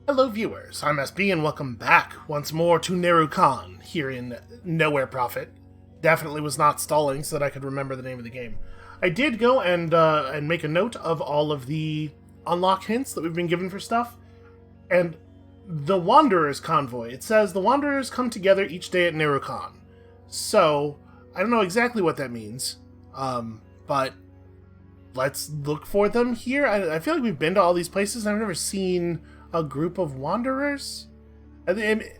Hello viewers, I'm SB and welcome back once more to Nerukan here in Nowhere Prophet. Definitely was not stalling so that I could remember the name of the game. I did go and make a note of all of the unlock hints that we've been given for stuff. And the Wanderer's Convoy, it says the Wanderers come together each day at Nerukan. So, I don't know exactly what that means, but let's look for them here. I feel like we've been to all these places and I've never seen a group of wanderers. It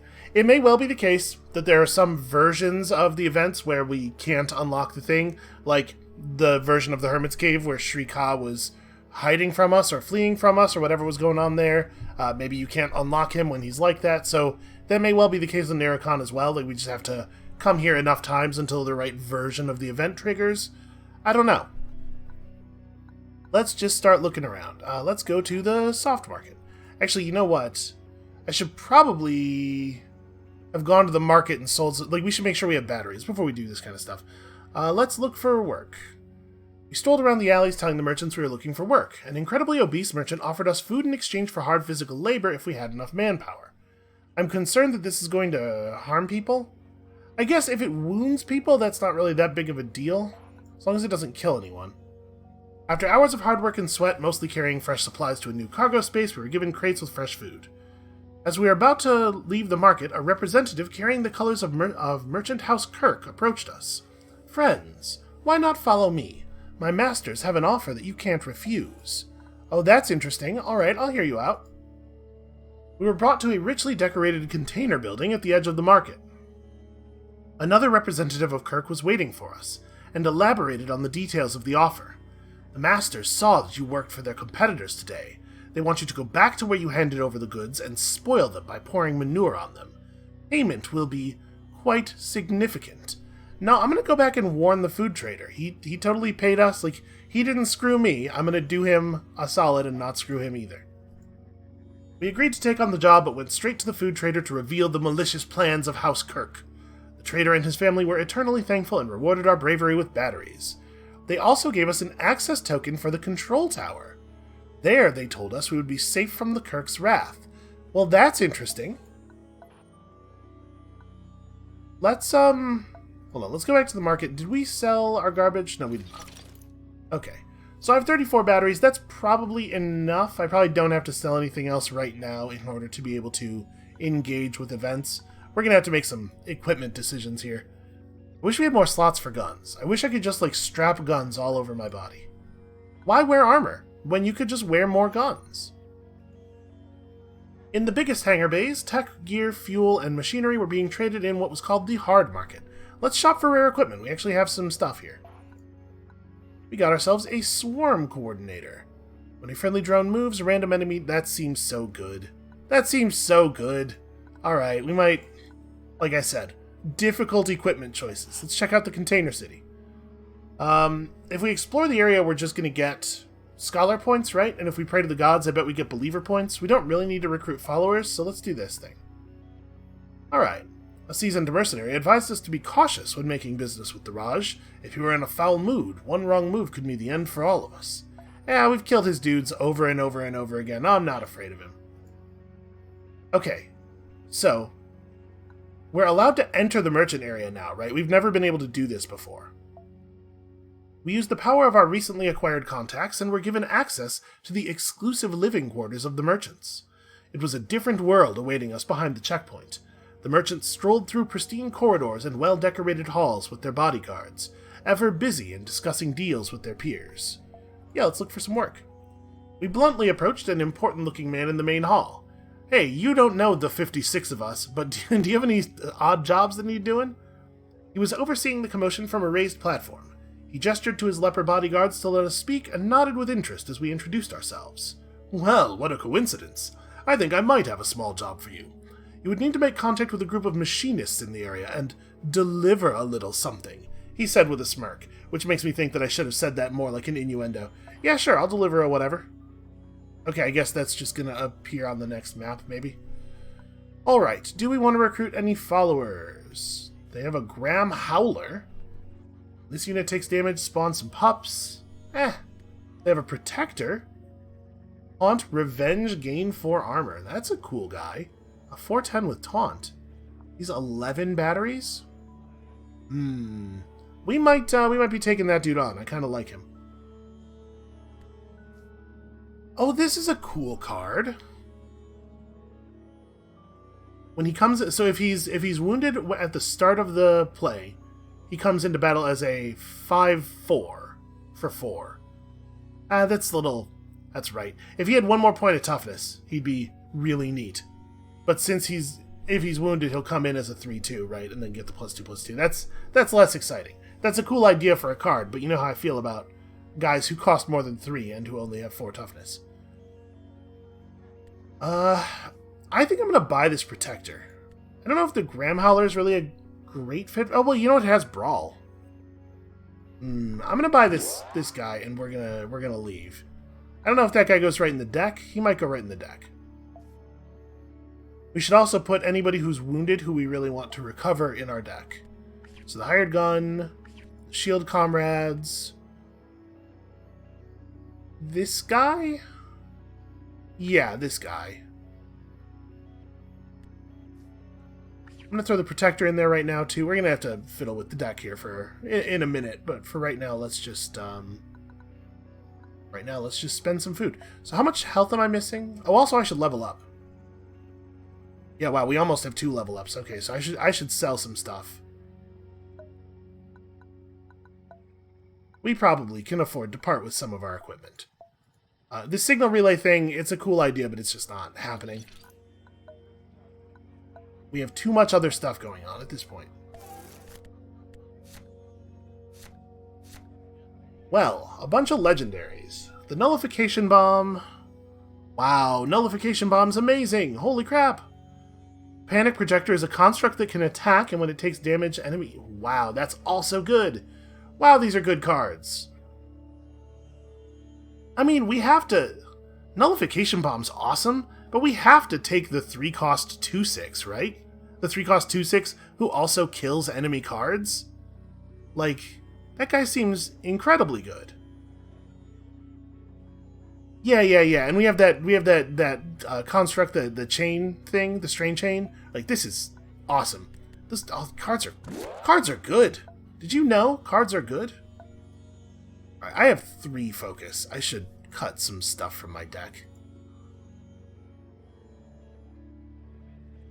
may well be the case that there are some versions of the events where we can't unlock the thing, like the version of the Hermit's Cave where Shrika was hiding from us or fleeing from us or whatever was going on there. Maybe you can't unlock him when he's like that, so that may well be the case in Nerukan as well, like we just have to come here enough times until the right version of the event triggers. I don't know. Let's just start looking around. Let's go to the soft market. Actually, you know what? I should probably have gone to the market and sold... we should make sure we have batteries before we do this kind of stuff. Let's look for work. We strolled around the alleys telling the merchants we were looking for work. An incredibly obese merchant offered us food in exchange for hard physical labor if we had enough manpower. I'm concerned that this is going to harm people. I guess if it wounds people, that's not really that big of a deal, as long as it doesn't kill anyone. After hours of hard work and sweat, mostly carrying fresh supplies to a new cargo space, we were given crates with fresh food. As we were about to leave the market, a representative carrying the colors of Merchant House Kirk approached us. "Friends, why not follow me? My masters have an offer that you can't refuse." "Oh, that's interesting. Alright, I'll hear you out." We were brought to a richly decorated container building at the edge of the market. Another representative of Kirk was waiting for us, and elaborated on the details of the offer. "The masters saw that you worked for their competitors today. They want you to go back to where you handed over the goods and spoil them by pouring manure on them. Payment will be quite significant." Now, I'm going to go back and warn the food trader. He totally paid us. He didn't screw me. I'm going to do him a solid and not screw him either. We agreed to take on the job, but went straight to the food trader to reveal the malicious plans of House Kirk. The trader and his family were eternally thankful and rewarded our bravery with batteries. They also gave us an access token for the control tower. There, they told us, we would be safe from the Kirk's wrath. Well, that's interesting. Let's, hold on, let's go back to the market. Did we sell our garbage? No, we did not. Okay, so I have 34 batteries. That's probably enough. I probably don't have to sell anything else right now in order to be able to engage with events. We're going to have to make some equipment decisions here. I wish we had more slots for guns. I wish I could just, strap guns all over my body. Why wear armor when you could just wear more guns? In the biggest hangar bays, tech, gear, fuel, and machinery were being traded in what was called the hard market. Let's shop for rare equipment. We actually have some stuff here. We got ourselves a swarm coordinator. When a friendly drone moves, a random enemy... That seems so good. That seems so good. Alright, we might... Like I said, difficult equipment choices. Let's check out the container city. If we explore the area, we're just going to get scholar points, right? And if we pray to the gods, I bet we get believer points. We don't really need to recruit followers, so let's do this thing. Alright. A seasoned mercenary advised us to be cautious when making business with the Raj. If he were in a foul mood, one wrong move could mean the end for all of us. Yeah, we've killed his dudes over and over and over again. I'm not afraid of him. Okay. So, we're allowed to enter the merchant area now, right? We've never been able to do this before. We used the power of our recently acquired contacts and were given access to the exclusive living quarters of the merchants. It was a different world awaiting us behind the checkpoint. The merchants strolled through pristine corridors and well-decorated halls with their bodyguards, ever busy in discussing deals with their peers. Yeah, let's look for some work. We bluntly approached an important-looking man in the main hall. "Hey, you don't know the 56 of us, but do you have any odd jobs that need doing?" He was overseeing the commotion from a raised platform. He gestured to his leper bodyguards to let us speak and nodded with interest as we introduced ourselves. "Well, what a coincidence. I think I might have a small job for you. You would need to make contact with a group of machinists in the area and deliver a little something," he said with a smirk, which makes me think that I should have said that more like an innuendo. "Yeah, sure, I'll deliver a whatever." Okay, I guess that's just gonna appear on the next map, maybe. Alright, do we want to recruit any followers? They have a Graham Howler. This unit takes damage, spawns some pups. They have a Protector. Taunt, revenge, gain 4 armor. That's a cool guy. A 410 with taunt. He's 11 batteries? We might be taking that dude on. I kind of like him. Oh, this is a cool card. When he comes, so if he's wounded at the start of the play, he comes into battle as a 5/4 for 4. That's right. If he had 1 more point of toughness, he'd be really neat. But since if he's wounded, he'll come in as a 3/2, right, and then get the +2/+2. That's less exciting. That's a cool idea for a card, but you know how I feel about guys who cost more than 3 and who only have 4 toughness. I think I'm gonna buy this protector. I don't know if the Graham Howler is really a great fit. Oh well, you know what? It has brawl. I'm gonna buy this guy, and we're gonna leave. I don't know if that guy goes right in the deck. He might go right in the deck. We should also put anybody who's wounded who we really want to recover in our deck. So the hired gun, shield comrades. This guy? Yeah, this guy. I'm going to throw the protector in there right now, too. We're going to have to fiddle with the deck here in a minute, but for right now, let's just spend some food. So how much health am I missing? Oh, also I should level up. Yeah, wow, we almost have 2 level ups. Okay, so I should sell some stuff. We probably can afford to part with some of our equipment. The signal relay thing, it's a cool idea, but it's just not happening. We have too much other stuff going on at this point. Well, a bunch of legendaries. The Nullification Bomb. Wow, Nullification Bomb's amazing! Holy crap! Panic Projector is a construct that can attack, and when it takes damage, enemy... Wow, that's also good! Wow, these are good cards. I mean, we have to... Nullification Bomb's awesome, but we have to take the 3-cost 2/6, right? The 3-cost 2/6 who also kills enemy cards? Like, that guy seems incredibly good. Yeah, and we have that construct, the chain thing, the strain chain. Like, this is awesome. Cards are good. Did you know cards are good? I have 3 focus. I should cut some stuff from my deck.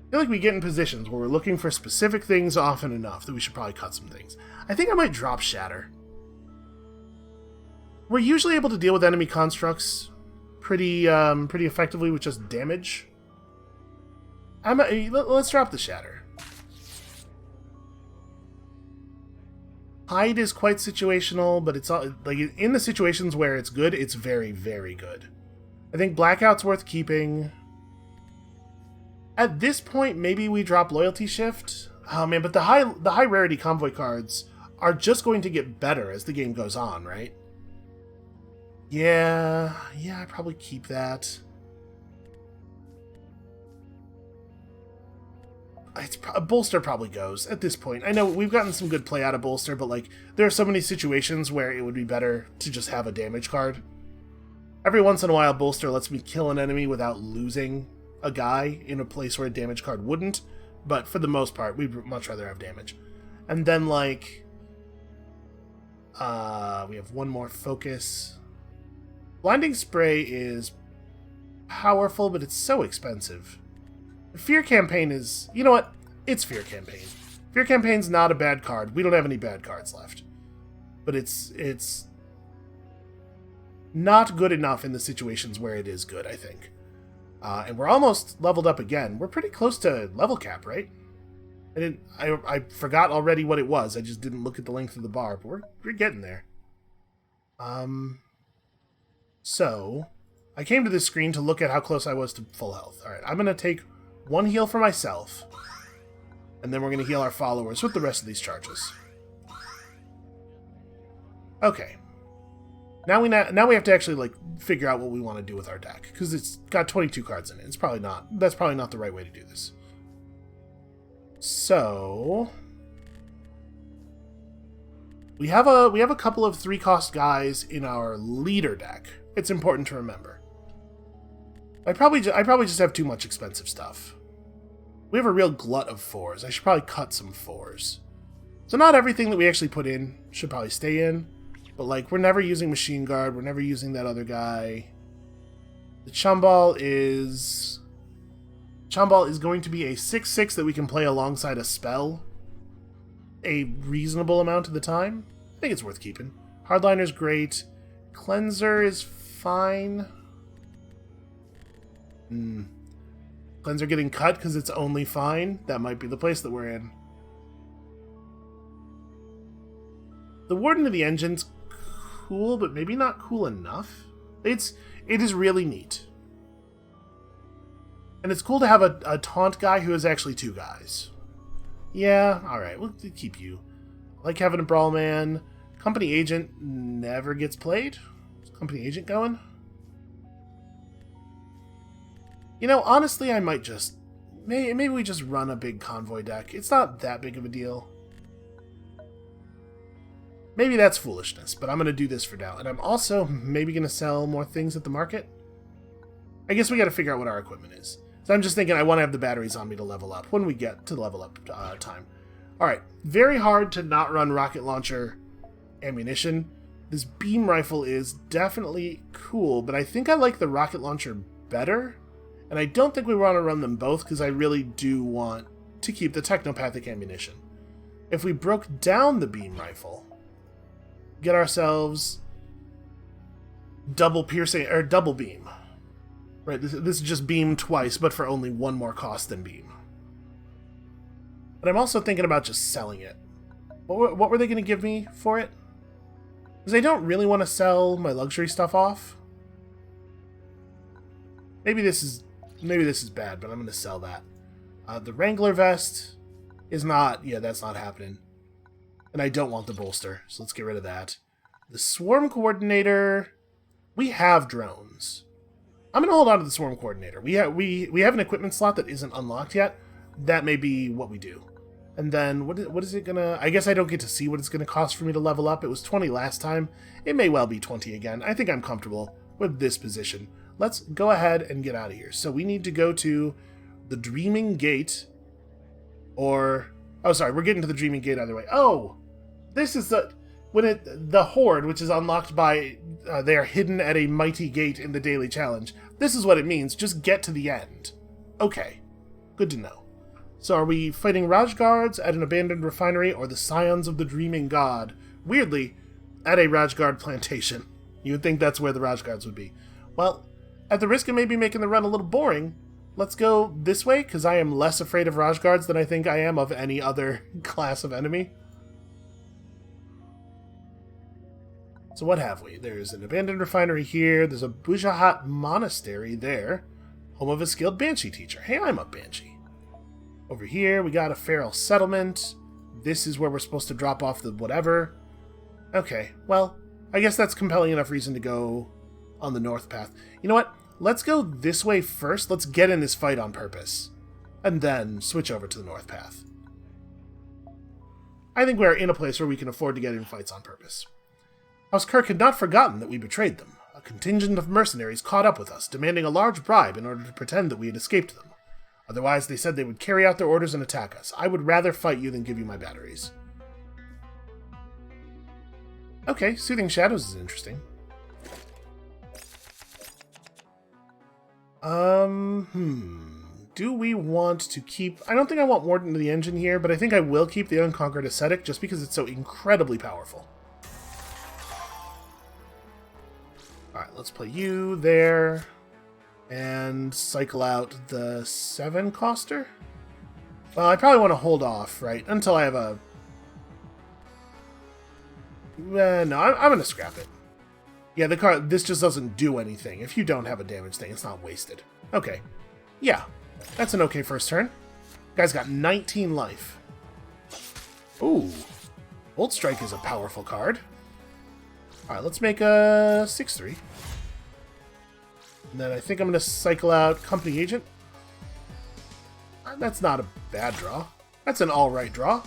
I feel like we get in positions where we're looking for specific things often enough that we should probably cut some things. I think I might drop Shatter. We're usually able to deal with enemy constructs pretty effectively with just damage. Let's drop the Shatter. Hide is quite situational, but it's all, like, in the situations where it's good, it's very, very good. I think Blackout's worth keeping. At this point, maybe we drop Loyalty Shift. Oh man, but the high rarity convoy cards are just going to get better as the game goes on, right? Yeah, I probably keep that. Bolster probably goes at this point. I know we've gotten some good play out of Bolster, but like there are so many situations where it would be better to just have a damage card. Every once in a while, Bolster lets me kill an enemy without losing a guy in a place where a damage card wouldn't, but for the most part, we'd much rather have damage. And then, like, we have 1 more focus. Blinding Spray is powerful, but it's so expensive. Fear Campaign is... You know what? It's Fear Campaign. Fear Campaign's not a bad card. We don't have any bad cards left. But it's not good enough in the situations where it is good, I think. And we're almost leveled up again. We're pretty close to level cap, right? I forgot already what it was. I just didn't look at the length of the bar, but we're getting there. So, I came to this screen to look at how close I was to full health. Alright, I'm going to take 1 heal for myself, and then we're going to heal our followers with the rest of these charges. Okay. Now we have to actually like figure out what we want to do with our deck, because it's got 22 cards in it. That's probably not the right way to do this. So we have a couple of 3-cost guys in our leader deck. It's important to remember. I probably just have too much expensive stuff. We have a real glut of 4s. I should probably cut some 4s. So not everything that we actually put in should probably stay in. But, like, we're never using Machine Guard. We're never using that other guy. The Chumbal is going to be a 6/6 that we can play alongside a spell a reasonable amount of the time. I think it's worth keeping. Hardliner's great. Cleanser is fine. Cleanser getting cut because it's only fine. That might be the place that we're in. The Warden of the Engine's cool, but maybe not cool enough. It is really neat. And it's cool to have a taunt guy who is actually 2 guys. Yeah, alright, we'll keep you. I like having a Brawl Man. Company Agent never gets played. Is Company Agent going? You know, honestly, I might just... Maybe we just run a big convoy deck. It's not that big of a deal. Maybe that's foolishness, but I'm going to do this for now. And I'm also maybe going to sell more things at the market. I guess we got to figure out what our equipment is. So I'm just thinking I want to have the batteries on me to level up when we get to level up time. Alright, very hard to not run rocket launcher ammunition. This beam rifle is definitely cool, but I think I like the rocket launcher better. And I don't think we want to run them both because I really do want to keep the technopathic ammunition. If we broke down the beam rifle, get ourselves double piercing or double beam. Right, this is just beam twice, but for only 1 more cost than beam. But I'm also thinking about just selling it. What were they going to give me for it? Because I don't really want to sell my luxury stuff off. Maybe this is bad, but I'm going to sell that. The Wrangler vest is not... Yeah, that's not happening. And I don't want the bolster, so let's get rid of that. The Swarm Coordinator... We have drones. I'm going to hold on to the Swarm Coordinator. We have an equipment slot that isn't unlocked yet. That may be what we do. And then, what is it going to... I guess I don't get to see what it's going to cost for me to level up. It was 20 last time. It may well be 20 again. I think I'm comfortable with this position. Let's go ahead and get out of here. So we need to go to the Dreaming Gate. Or... Oh, sorry. We're getting to the Dreaming Gate either way. Oh! This is the... the Horde, which is unlocked by... they are hidden at a mighty gate in the daily challenge. This is what it means. Just get to the end. Okay. Good to know. So are we fighting Rajguards at an abandoned refinery or the Scions of the Dreaming God? Weirdly, at a Rajguard plantation. You would think that's where the Rajguards would be. Well, at the risk of maybe making the run a little boring, let's go this way, because I am less afraid of Rajguards than I think I am of any other class of enemy. So what have we? There's an abandoned refinery here. There's a Bujahat monastery there. Home of a skilled Banshee teacher. Hey, I'm a Banshee. Over here, we got a feral settlement. This is where we're supposed to drop off the whatever. Okay, well, I guess that's compelling enough reason to go on the north path. You know what? Let's go this way first. Let's get in this fight on purpose. And then switch over to the north path. I think we're in a place where we can afford to get in fights on purpose. House Kirk had not forgotten that we betrayed them. A contingent of mercenaries caught up with us, demanding a large bribe in order to pretend that we had escaped them. Otherwise, they said they would carry out their orders and attack us. I would rather fight you than give you my batteries. Okay, Soothing Shadows is interesting. Do we want to keep... I don't think I want Warden of the Engine here, but I think I will keep the Unconquered Ascetic just because it's so incredibly powerful. Alright, let's play you there. And cycle out the 7-coster? Well, I probably want to hold off, right? Until I have a... no, I'm going to scrap it. Yeah, the card... This just doesn't do anything. If you don't have a damage thing, it's not wasted. Okay. Yeah. That's an okay first turn. Guy's got 19 life. Ooh. Bolt Strike is a powerful card. Alright, let's make a 6/3. And then I think I'm going to cycle out Company Agent. That's not a bad draw. That's an alright draw.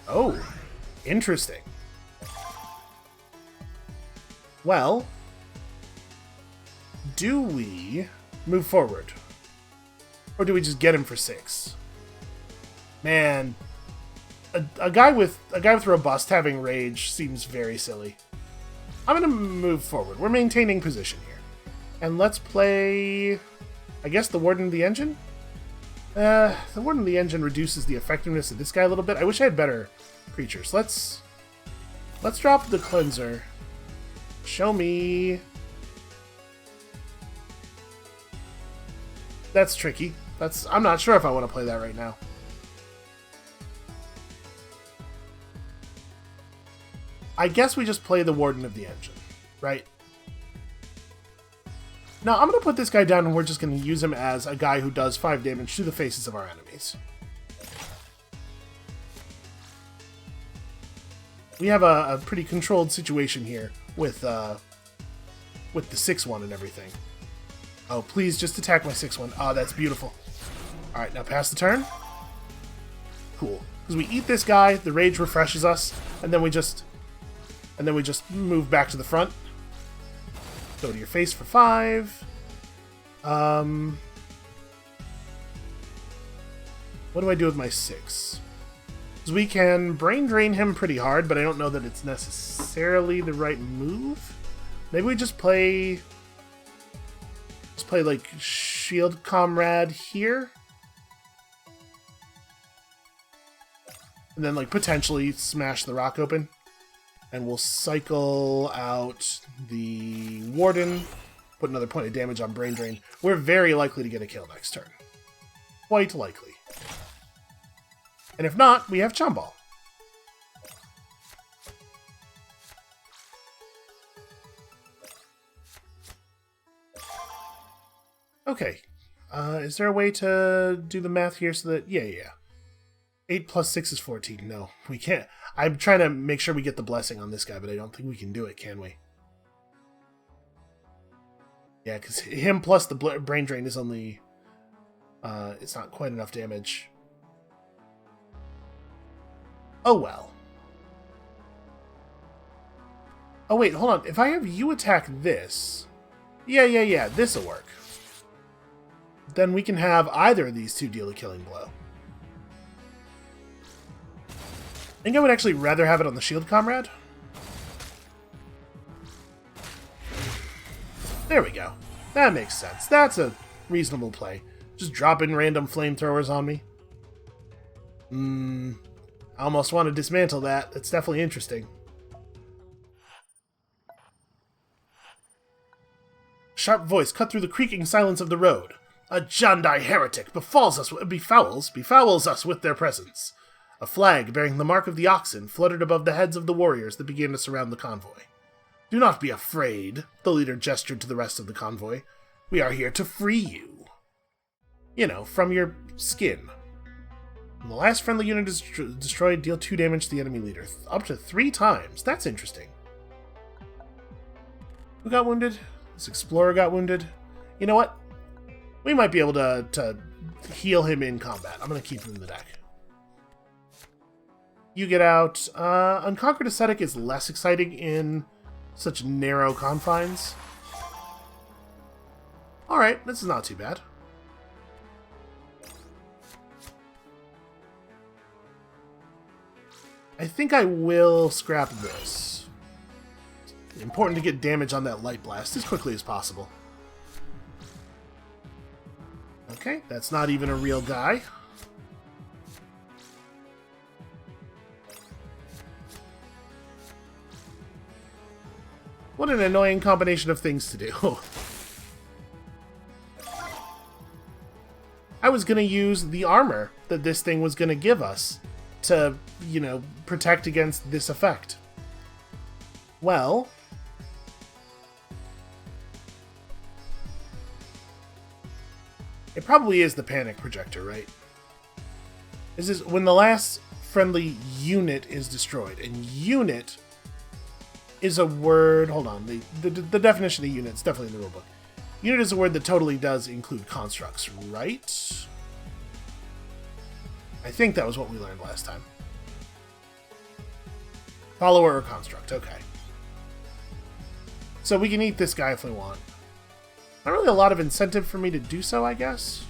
Oh, interesting. Well, Do we move forward? Or do we just get him for 6? Man, a guy with robust having rage seems very silly. I'm gonna move forward. We're maintaining position here. And let's play, I guess, the Warden of the Engine? The Warden of the Engine reduces the effectiveness of this guy a little bit. I wish I had better creatures. Let's drop the Cleanser. Show me. That's tricky. I'm not sure if I want to play that right now. I guess we just play the Warden of the Engine, right? Now, I'm going to put this guy down and we're just going to use him as a guy who does 5 damage to the faces of our enemies. We have a pretty controlled situation here with the 6-1 and everything. Oh, please just attack my 6-1. Oh, that's beautiful. Alright, now pass the turn. Cool. Because we eat this guy, the rage refreshes us, and then we just move back to the front. Go to your face for 5. What do I do with my 6? Because we can brain drain him pretty hard, but I don't know that it's necessarily the right move. Maybe we just play like Shield Comrade here. And then like potentially smash the rock open. And we'll cycle out the Warden, put another point of damage on Brain Drain. We're very likely to get a kill next turn. Quite likely. And if not, we have Chomball. Okay. Is there a way to do the math here so that... Yeah. 8 plus 6 is 14. No, we can't. I'm trying to make sure we get the blessing on this guy, but I don't think we can do it, can we? Yeah, because him plus the brain drain is only... it's not quite enough damage. Oh, well. Oh, wait, hold on. If I have you attack this... Yeah, this'll work. Then we can have either of these two deal a killing blow. I think I would actually rather have it on the Shield Comrade. There we go. That makes sense. That's a reasonable play. Just dropping random flamethrowers on me. I almost want to dismantle that. It's definitely interesting. Sharp voice cut through the creaking silence of the road. A Jandai heretic befouls us with their presence. A flag bearing the mark of the oxen fluttered above the heads of the warriors that began to surround the convoy. Do not be afraid, the leader gestured to the rest of the convoy. We are here to free you. You know, from your skin. When the last friendly unit is destroyed, deal 2 damage to the enemy leader. Up to 3 times. That's interesting. Who got wounded? This explorer got wounded. You know what? We might be able to heal him in combat. I'm going to keep him in the deck. You get out. Unconquered Ascetic is less exciting in such narrow confines. Alright, this is not too bad. I think I will scrap this. Important to get damage on that Light Blast as quickly as possible. Okay, that's not even a real guy. What an annoying combination of things to do. I was going to use the armor that this thing was going to give us to, you know, protect against this effect. Well... it probably is the panic projector, right? This is when the last friendly unit is destroyed. And unit is a word... hold on. The definition of unit is definitely in the rulebook. Unit is a word that totally does include constructs, right? I think that was what we learned last time. Follower or construct, okay. So we can eat this guy if we want. Not really a lot of incentive for me to do so, I guess.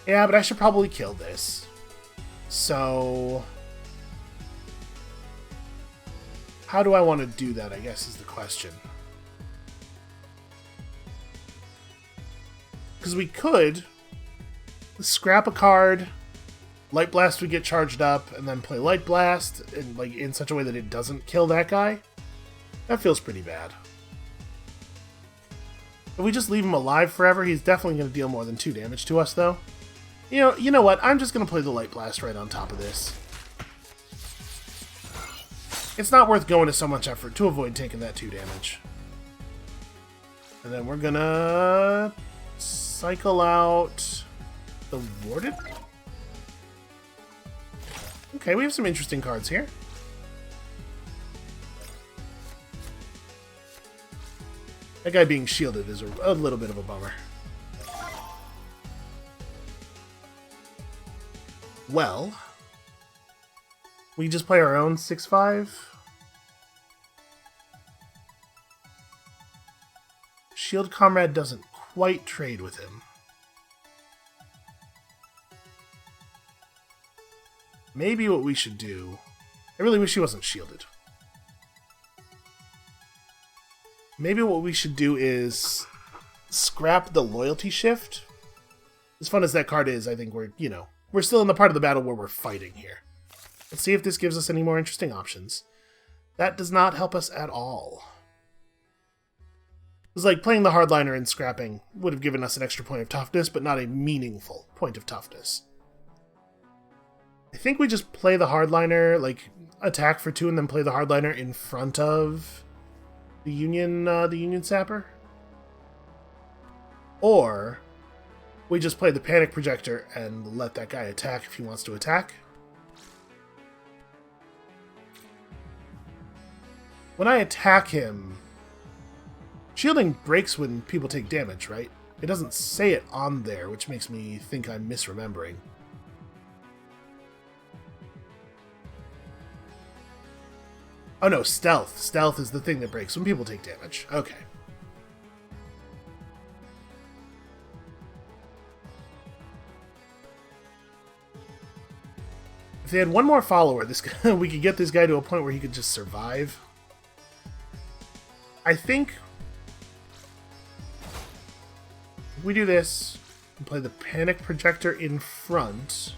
Yeah, but I should probably kill this. So... how do I want to do that, I guess, is the question. Because we could scrap a card, Light Blast would get charged up, and then play Light Blast in such a way that it doesn't kill that guy. That feels pretty bad. If we just leave him alive forever, he's definitely going to deal more than 2 damage to us, though. You know what? I'm just going to play the Light Blast right on top of this. It's not worth going to so much effort to avoid taking that 2 damage. And then we're gonna cycle out the Warded. Okay, we have some interesting cards here. That guy being shielded is a little bit of a bummer. Well, we just play our own 6/5. Shield Comrade doesn't quite trade with him. Maybe what we should do... I really wish he wasn't shielded. Maybe what we should do is scrap the loyalty shift. As fun as that card is, I think we're still in the part of the battle where we're fighting here. Let's see if this gives us any more interesting options. That does not help us at all. It was like playing the hardliner and scrapping would have given us an extra point of toughness, but not a meaningful point of toughness. I think we just play the hardliner, like attack for 2 and then play the hardliner in front of the Union Sapper. Or we just play the Panic Projector and let that guy attack if he wants to attack. When I attack him, shielding breaks when people take damage, right? It doesn't say it on there, which makes me think I'm misremembering. Oh no, stealth. Stealth is the thing that breaks when people take damage. Okay. If they had one more follower, this guy, we could get this guy to a point where he could just survive. I think if we do this and play the Panic Projector in front,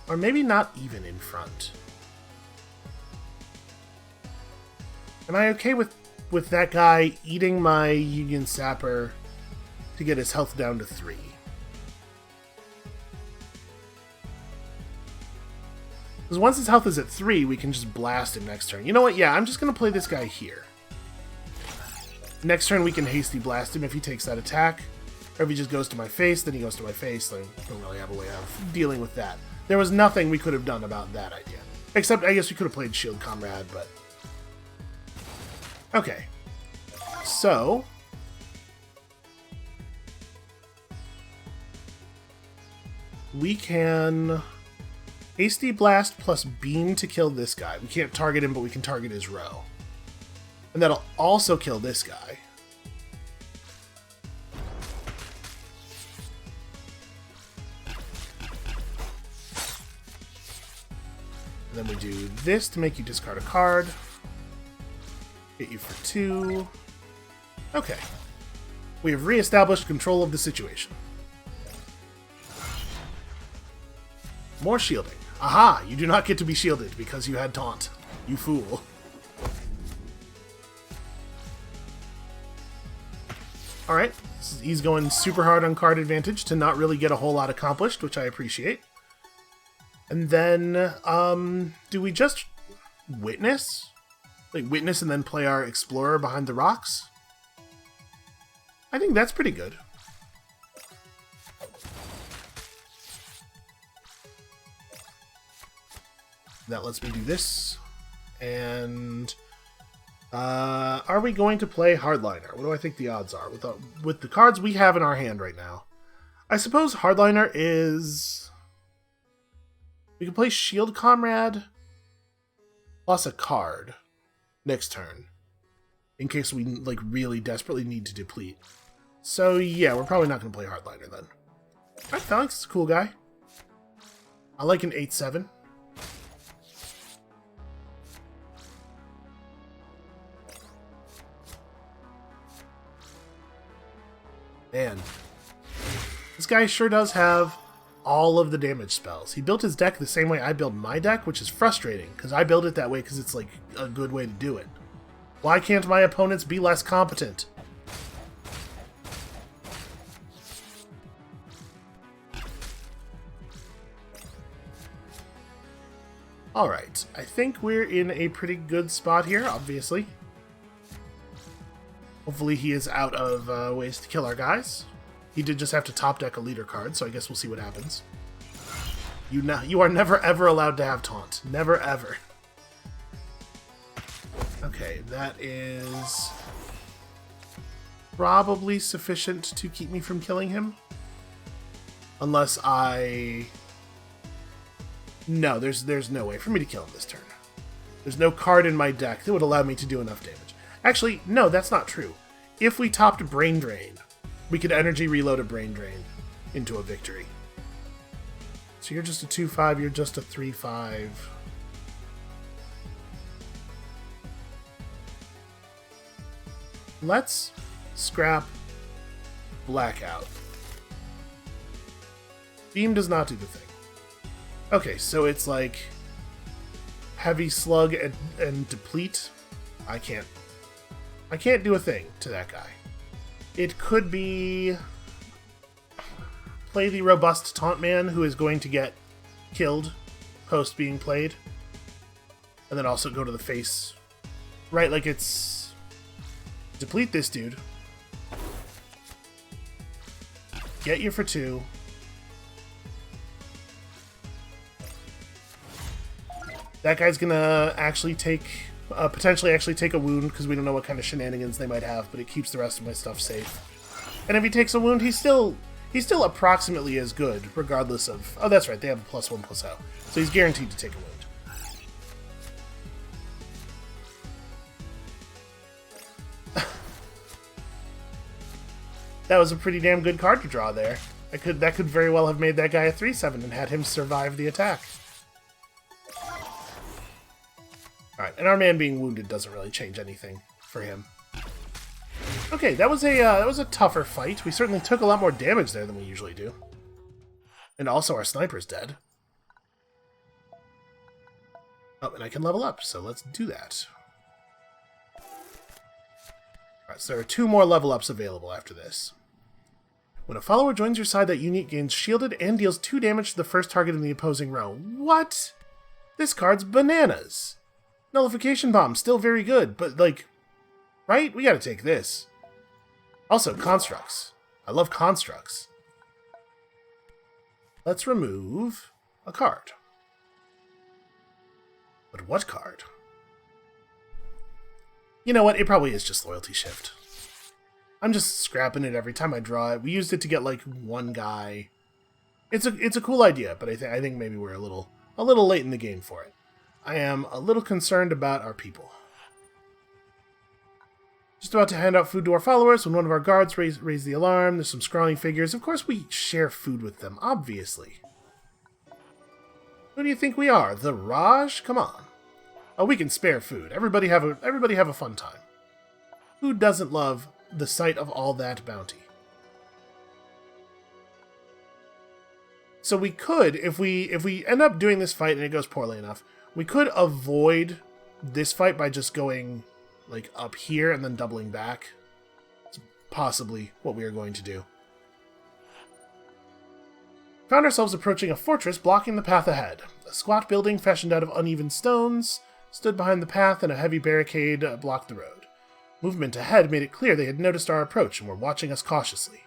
or maybe not even in front. Am I okay with that guy eating my Union Sapper to get his health down to 3? Because once his health is at 3, we can just blast him next turn. You know what? Yeah, I'm just going to play this guy here. Next turn, we can hasty blast him if he takes that attack. Or if he just goes to my face, then he goes to my face. I don't really have a way of dealing with that. There was nothing we could have done about that idea. Except, I guess we could have played Shield Comrade, but... okay. So... we can... hasty blast plus beam to kill this guy. We can't target him, but we can target his row. And that'll also kill this guy. And then we do this to make you discard a card. Hit you for 2. Okay. We have reestablished control of the situation. More shielding. Aha! You do not get to be shielded because you had taunt. You fool. Alright. He's going super hard on card advantage to not really get a whole lot accomplished, which I appreciate. And then, do we just witness? Like, witness and then play our Explorer behind the rocks? I think that's pretty good. That lets me do this. And are we going to play Hardliner? What do I think the odds are? With the cards we have in our hand right now. I suppose Hardliner is... we can play Shield Comrade. plus a card next turn, in case we like really desperately need to deplete. So yeah, we're probably not going to play Hardliner then. Alright, Phalanx is a cool guy. I like an 8/7. Man, this guy sure does have all of the damage spells. He built his deck the same way I build my deck, which is frustrating, because I build it that way because it's like a good way to do it. Why can't my opponents be less competent? Alright, I think we're in a pretty good spot here, obviously. Hopefully he is out of ways to kill our guys. He did just have to top deck a leader card, so I guess we'll see what happens. You are never ever allowed to have taunt. Never ever. Okay, that is probably sufficient to keep me from killing him. Unless I... No, there's no way for me to kill him this turn. There's no card in my deck that would allow me to do enough damage. Actually, no, that's not true. If we topped Brain Drain, we could energy reload a Brain Drain into a victory. So you're just a 2/5, you're just a 3/5. Let's scrap Blackout. Beam does not do the thing. Okay, so it's like Heavy Slug and Deplete. I can't do a thing to that guy. It could be play the Robust Taunt Man, who is going to get killed post being played, and then also go to the face. Right, like it's deplete this dude, get you for 2, that guy's gonna actually take potentially actually take a wound, because we don't know what kind of shenanigans they might have, but it keeps the rest of my stuff safe. And if he takes a wound, he's still approximately as good, regardless of... Oh, that's right, they have a +1/+0. So he's guaranteed to take a wound. That was a pretty damn good card to draw there. That could very well have made that guy a 3/7 and had him survive the attack. Alright, and our man being wounded doesn't really change anything for him. Okay, that was a tougher fight. We certainly took a lot more damage there than we usually do. And also our sniper's dead. Oh, and I can level up, so let's do that. Alright, so there are 2 more level ups available after this. When a follower joins your side, that unit gains shielded and deals 2 damage to the first target in the opposing row. What? This card's bananas. Nullification Bomb, still very good, but like, right? We gotta take this. Also, Constructs. I love Constructs. Let's remove a card. But what card? You know what? It probably is just Loyalty Shift. I'm just scrapping it every time I draw it. We used it to get like 1 guy. It's a cool idea, but I think maybe we're a little late in the game for it. I am a little concerned about our people. Just about to hand out food to our followers when one of our guards raised the alarm. There's some scrawny figures. Of course we share food with them, obviously. Who do you think we are? The Raj? Come on. Oh, we can spare food. Everybody have a fun time. Who doesn't love the sight of all that bounty? So we could, if we end up doing this fight and it goes poorly enough, we could avoid this fight by just going like up here and then doubling back. It's possibly what we are going to do. Found ourselves approaching a fortress blocking the path ahead. A squat building fashioned out of uneven stones stood behind the path, and a heavy barricade blocked the road. Movement ahead made it clear they had noticed our approach and were watching us cautiously.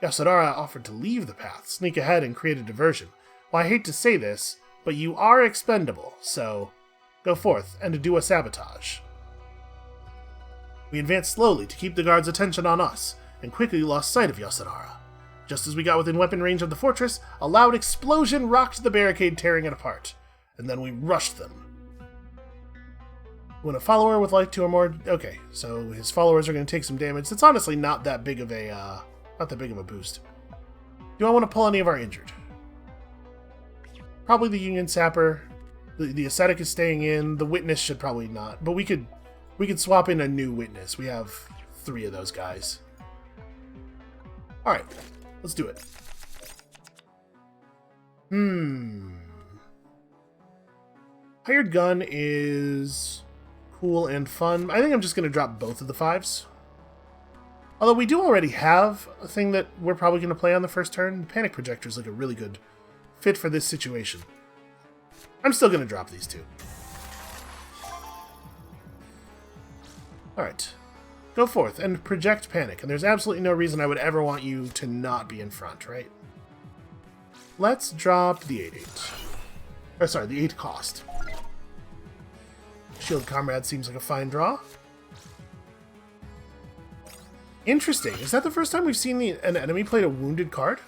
Yasadara offered to leave the path, sneak ahead, and create a diversion. Well, I hate to say this, but you are expendable, so go forth and do a sabotage. We advanced slowly to keep the guards' attention on us, and quickly lost sight of Yasadara. Just as we got within weapon range of the fortress, a loud explosion rocked the barricade, tearing it apart, and then we rushed them. When a follower with life 2 or more... Okay, so his followers are going to take some damage. It's honestly not that big of a boost. Do I want to pull any of our injured? Probably the Union Sapper. The Ascetic is staying in. The Witness should probably not. But we could swap in a new Witness. We have 3 of those guys. Alright, let's do it. Hired Gun is cool and fun. I think I'm just going to drop both of the 5s. Although we do already have a thing that we're probably going to play on the first turn. The Panic Projector is like a really good fit for this situation. I'm still going to drop these 2. Alright. Go forth and project panic. And there's absolutely no reason I would ever want you to not be in front, right? Let's drop the 8/8. Or sorry, the 8 cost. Shield Comrade seems like a fine draw. Interesting. Is that the first time we've seen an enemy played a wounded card?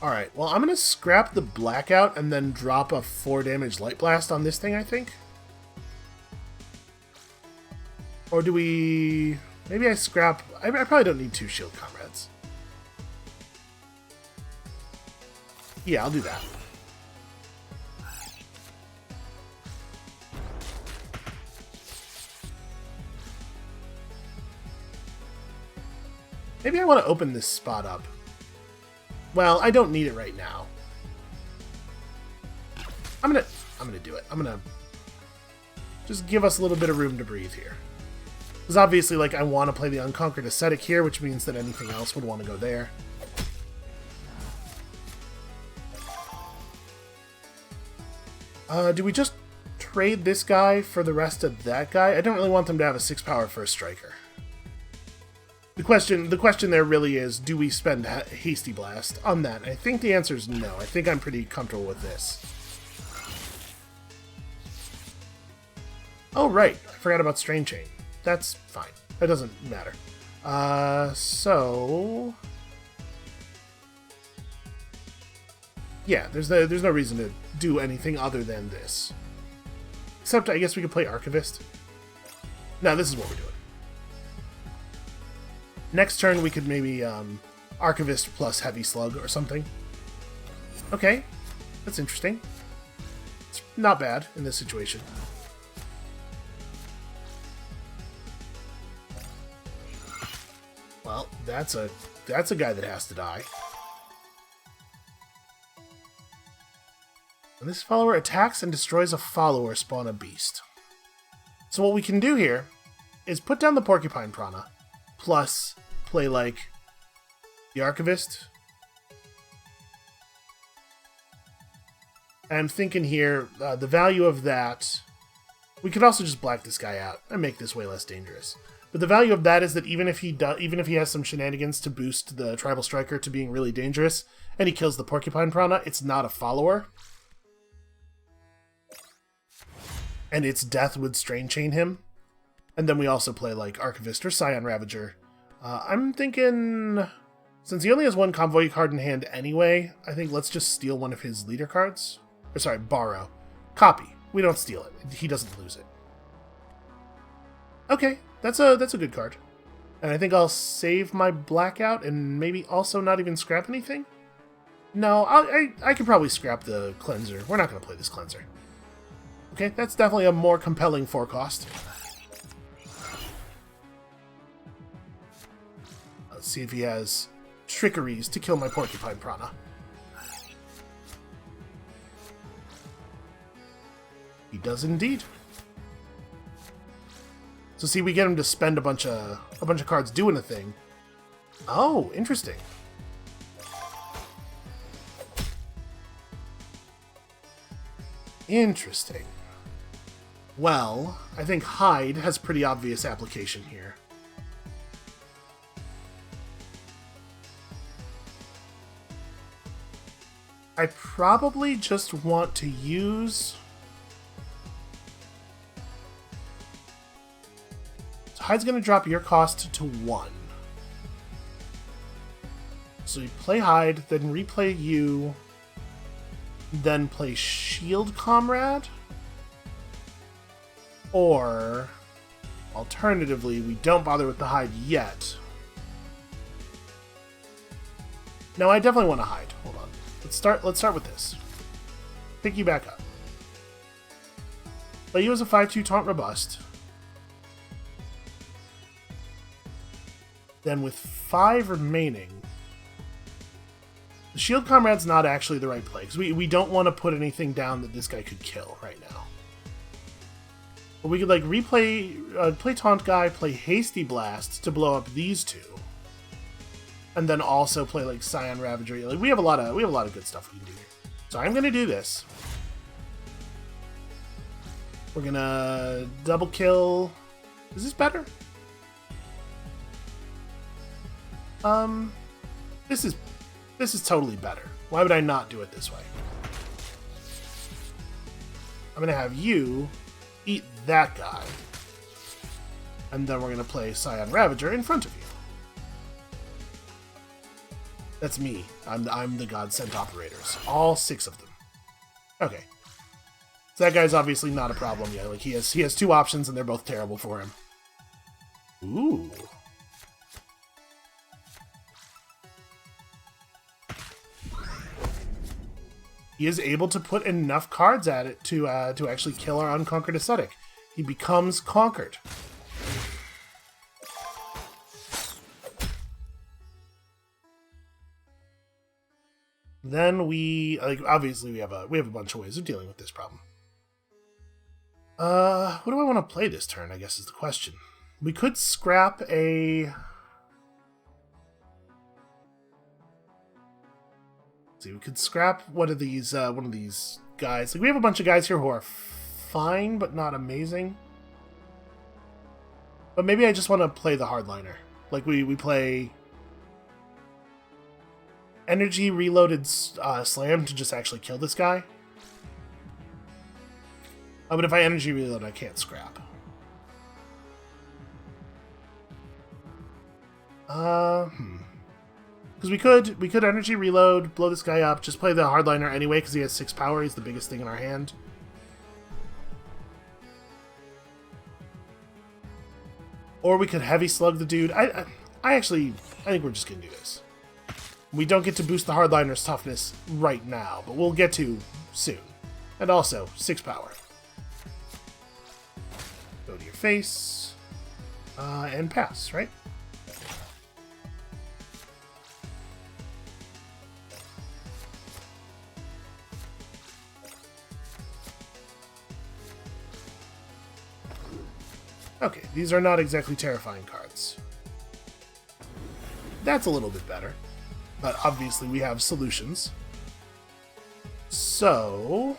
Alright, well, I'm going to scrap the Blackout and then drop a 4 damage Light Blast on this thing, I think. Or do we... Maybe I scrap... I probably don't need 2 Shield Comrades. Yeah, I'll do that. Maybe I want to open this spot up. Well, I don't need it right now. I'm gonna do it. I'm gonna just give us a little bit of room to breathe here. Because obviously, like, I want to play the Unconquered Ascetic here, which means that anything else would want to go there. Do we just trade this guy for the rest of that guy? I don't really want them to have a 6-power first striker. The question there really is, do we spend Hasty Blast on that? I think the answer is no. I think I'm pretty comfortable with this. Oh, right. I forgot about Strain Chain. That's fine. That doesn't matter. So... Yeah, there's no reason to do anything other than this. Except, I guess we could play Archivist. No, this is what we're doing. Next turn, we could maybe Archivist plus Heavy Slug or something. Okay, that's interesting. It's not bad in this situation. Well, that's a guy that has to die. When this follower attacks and destroys a follower, spawn a beast. So what we can do here is put down the Porcupine Prana, plus play, like, the Archivist. I'm thinking here, the value of that... We could also just black this guy out and make this way less dangerous. But the value of that is that even if he has some shenanigans to boost the Tribal Striker to being really dangerous, and he kills the Porcupine Prana, it's not a follower. And its death would Strain Chain him. And then we also play, like, Archivist or Scion Ravager. I'm thinking, since he only has 1 Convoy card in hand anyway, I think let's just steal one of his leader cards. Or sorry, borrow. Copy. We don't steal it. He doesn't lose it. Okay, that's a good card. And I think I'll save my Blackout and maybe also not even scrap anything? No, I could probably scrap the Cleanser. We're not going to play this Cleanser. Okay, that's definitely a more compelling 4 cost. Let's see if he has trickeries to kill my Porcupine Prana. He does indeed. So see, we get him to spend a bunch of cards doing a thing. Oh, interesting. Interesting. Well, I think Hide has pretty obvious application here. I probably just want to use... So Hide's going to drop your cost to 1. So you play Hide, then replay you. then play Shield Comrade. Or, alternatively, we don't bother with the hide yet. No, I definitely want to hide. Hold on. Let's start with this. Pick you back up. Play you as a 5-2 taunt robust. Then with 5 remaining, the Shield Comrade's not actually the right play, because we don't want to put anything down that this guy could kill right now. But we could like replay, play Taunt Guy, play Hasty Blast to blow up these two, and then also play like Scion Ravagery. Like we have a lot of good stuff we can do here. So I'm gonna do this. We're gonna double kill. Is this better? This is totally better. Why would I not do it this way? I'm gonna have you eat that guy, and then we're gonna play Scion Ravager in front of you. That's me. I'm the God Sent Operators. All 6 of them. Okay. So that guy's obviously not a problem yet. Like he has 2 options, and they're both terrible for him. Ooh. He is able to put enough cards at it to actually kill our Unconquered Ascetic. He becomes conquered. Then obviously we have a bunch of ways of dealing with this problem. What do I want to play this turn, I guess is the question. We could scrap a... See, we could scrap one of these guys. Like we have a bunch of guys here who are fine, but not amazing. But maybe I just want to play the hardliner. Like we play energy reloaded slam to just actually kill this guy. But if I energy reload, I can't scrap. Because we could energy reload, blow this guy up, just play the hardliner anyway because he has 6 power. He's the biggest thing in our hand. Or we could heavy slug the dude. I think we're just gonna do this. We don't get to boost the hardliner's toughness right now, but we'll get to soon. And also 6 power. Go to your face and pass, right? Okay, these are not exactly terrifying cards. That's a little bit better, but obviously we have solutions. So...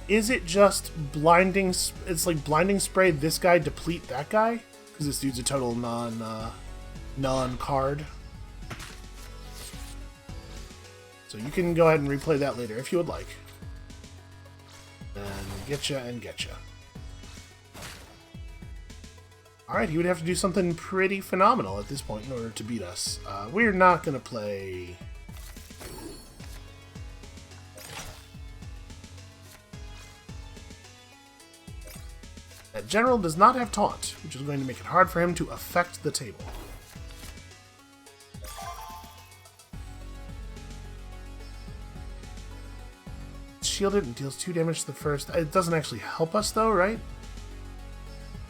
is it just blinding... it's like blinding spray this guy, deplete that guy? Because this dude's a total non-card. So you can go ahead and replay that later if you would like. And getcha and getcha. Alright, he would have to do something pretty phenomenal at this point in order to beat us. We're not going to play... That general does not have taunt, which is going to make it hard for him to affect the table. Shielded and deals 2 damage to the first. It doesn't actually help us though, right?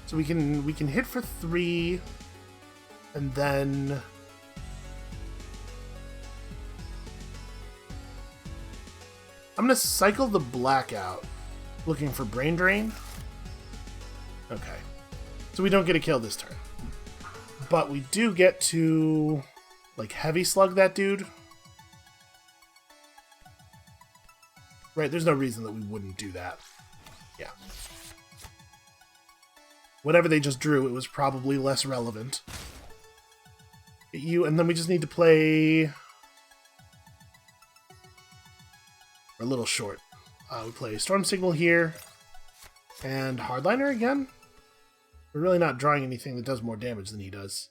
So we can hit for 3, and then I'm gonna cycle the blackout, looking for brain drain. Okay, so we don't get a kill this turn, but we do get to like heavy slug that dude. Right, there's no reason that we wouldn't do that. Yeah. Whatever they just drew, it was probably less relevant. Hit you, and then we just need to play... We're a little short. We play Storm Signal here, and Hardliner again? We're really not drawing anything that does more damage than he does.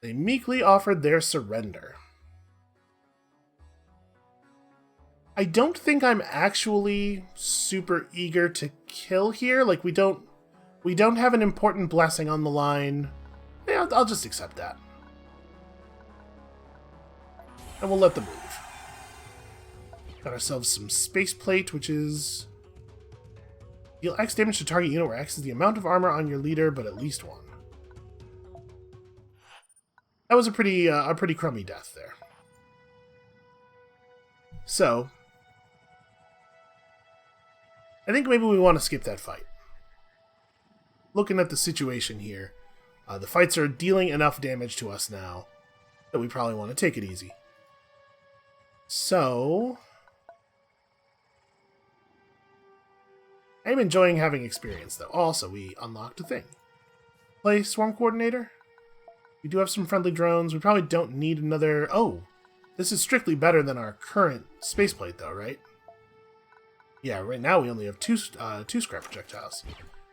They meekly offered their surrender. I don't think I'm actually super eager to kill here. Like, we don't have an important blessing on the line. Yeah, I'll just accept that. And we'll let them move. Got ourselves some space plate, which is... Deal X damage to target unit where X is the amount of armor on your leader, but at least one. That was a pretty crummy death there. So, I think maybe we want to skip that fight. Looking at the situation here, the fights are dealing enough damage to us now that we probably want to take it easy. So, I'm enjoying having experience, though. Also, we unlocked a thing. Play Swarm Coordinator. We do have some friendly drones. We probably don't need another... Oh, this is strictly better than our current spaceplate, though, right? Yeah, right now we only have two scrap projectiles.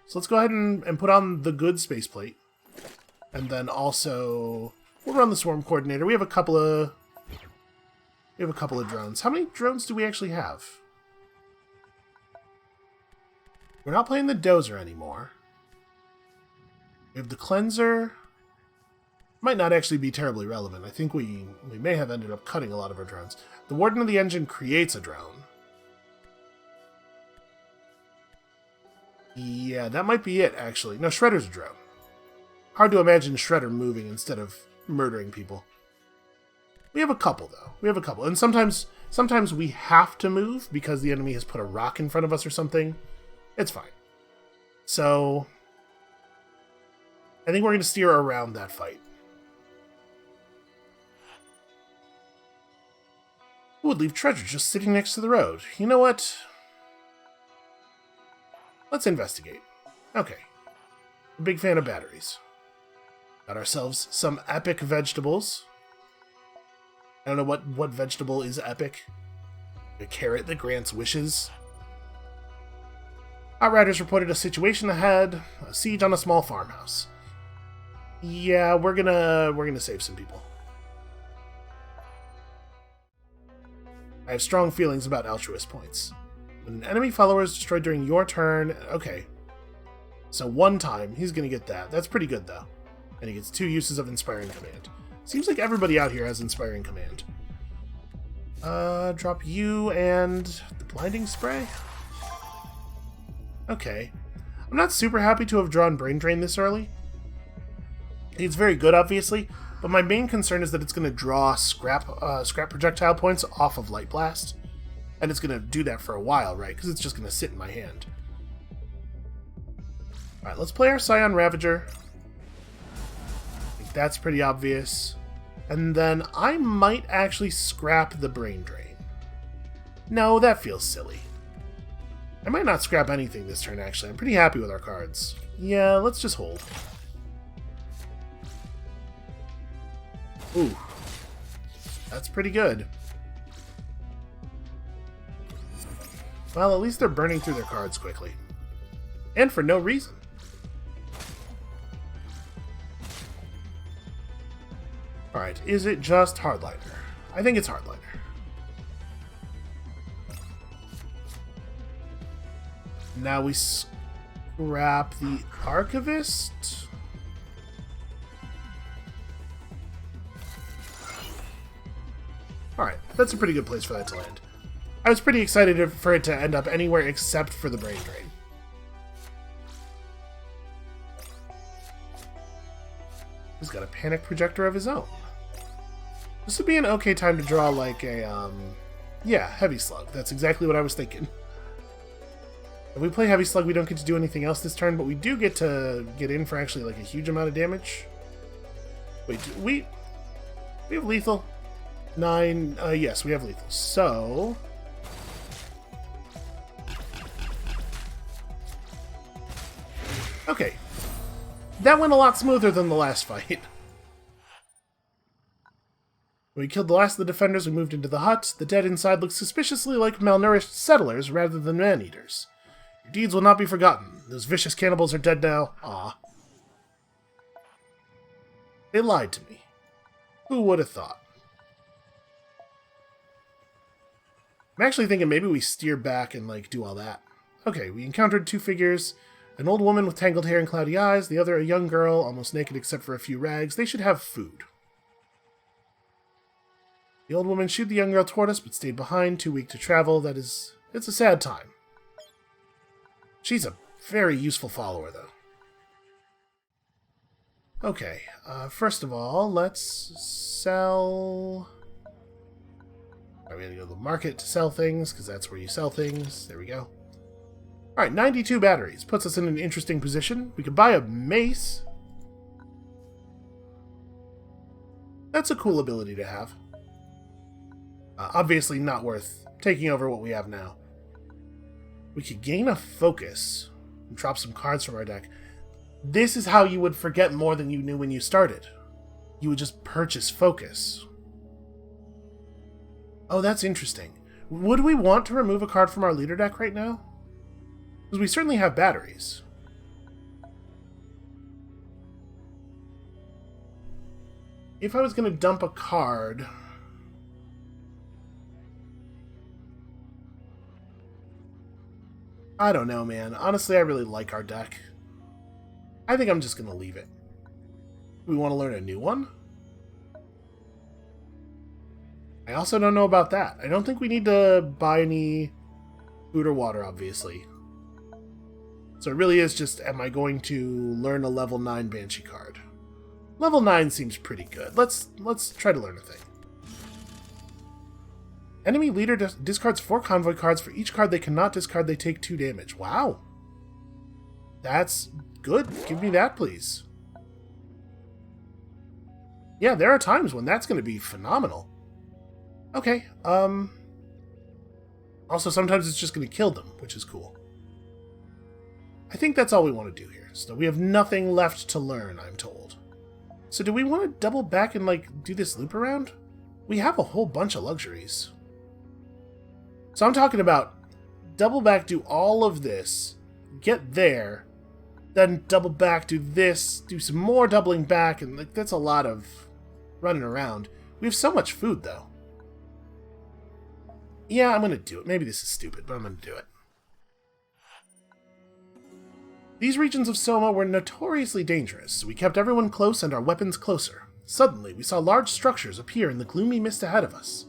So let's go ahead and put on the good spaceplate. And then also, we'll run the Swarm Coordinator. We have a couple of drones. How many drones do we actually have? We're not playing the Dozer anymore. We have the Cleanser. Might not actually be terribly relevant. I think we may have ended up cutting a lot of our drones. The Warden of the Engine creates a drone. Yeah, that might be it, actually. No, Shredder's a drone. Hard to imagine Shredder moving instead of murdering people. We have a couple, though. We have a couple. And sometimes we have to move because the enemy has put a rock in front of us or something. It's fine. So, I think we're going to steer around that fight. Who would leave treasure just sitting next to the road? You know what? Let's investigate. Okay. I'm a big fan of batteries. Got ourselves some epic vegetables. I don't know what vegetable is epic. A carrot that grants wishes. Outriders reported a situation ahead. A siege on a small farmhouse. Yeah, we're gonna save some people. I have strong feelings about altruist points. When an enemy follower is destroyed during your turn... Okay. So one time, he's going to get that. That's pretty good, though. And he gets 2 uses of Inspiring Command. Seems like everybody out here has Inspiring Command. Drop you and the Blinding Spray? Okay. I'm not super happy to have drawn Brain Drain this early. It's very good, obviously, but my main concern is that it's going to draw scrap projectile points off of Light Blast. And it's going to do that for a while, right? Because it's just going to sit in my hand. Alright, let's play our Scion Ravager. I think that's pretty obvious. And then I might actually scrap the Brain Drain. No, that feels silly. I might not scrap anything this turn, actually. I'm pretty happy with our cards. Yeah, let's just hold. Ooh. That's pretty good. Well, at least they're burning through their cards quickly. And for no reason. Alright, is it just Hardliner? I think it's Hardliner. Now we scrap the Archivist. Alright, that's a pretty good place for that to land. I was pretty excited for it to end up anywhere except for the Brain Drain. He's got a Panic Projector of his own. This would be an okay time to draw like a, yeah, Heavy Slug. That's exactly what I was thinking. If we play Heavy Slug, we don't get to do anything else this turn, but we do get to get in for actually like a huge amount of damage. Wait, we have lethal? 9, yes, we have lethal. So... Okay. That went a lot smoother than the last fight. When we killed the last of the defenders, we moved into the hut. The dead inside look suspiciously like malnourished settlers rather than man-eaters. Your deeds will not be forgotten. Those vicious cannibals are dead now. Ah. They lied to me. Who would have thought? I'm actually thinking maybe we steer back and, like, do all that. Okay, we encountered two figures. An old woman with tangled hair and cloudy eyes, the other a young girl, almost naked except for a few rags. They should have food. The old woman shooed the young girl toward us, but stayed behind, too weak to travel. It's a sad time. She's a very useful follower, though. Okay, first of all, let's sell... Alright, we gotta go to the market to sell things, because that's where you sell things. There we go. Alright, 92 batteries. Puts us in an interesting position. We could buy a mace. That's a cool ability to have. Obviously not worth taking over what we have now. We could gain a focus and drop some cards from our deck. This is how you would forget more than you knew when you started. You would just purchase focus. Oh, that's interesting. Would we want to remove a card from our leader deck right now? Because we certainly have batteries. If I was going to dump a card... I don't know, man. Honestly, I really like our deck. I think I'm just going to leave it. We want to learn a new one? I also don't know about that. I don't think we need to buy any food or water, obviously. So it really is just, am I going to learn a level 9 Banshee card? Level 9 seems pretty good. Let's try to learn a thing. Enemy leader discards 4 convoy cards. For each card they cannot discard, they take 2 damage. Wow. That's good. Give me that, please. Yeah, there are times when that's going to be phenomenal. Okay, also, sometimes it's just going to kill them, which is cool. I think that's all we want to do here. So we have nothing left to learn, I'm told. So do we want to double back and, like, do this loop around? We have a whole bunch of luxuries. So I'm talking about double back, do all of this, get there, then double back, do this, do some more doubling back, and, like, that's a lot of running around. We have so much food, though. Yeah, I'm going to do it. Maybe this is stupid, but I'm going to do it. These regions of Soma were notoriously dangerous, so we kept everyone close and our weapons closer. Suddenly, we saw large structures appear in the gloomy mist ahead of us.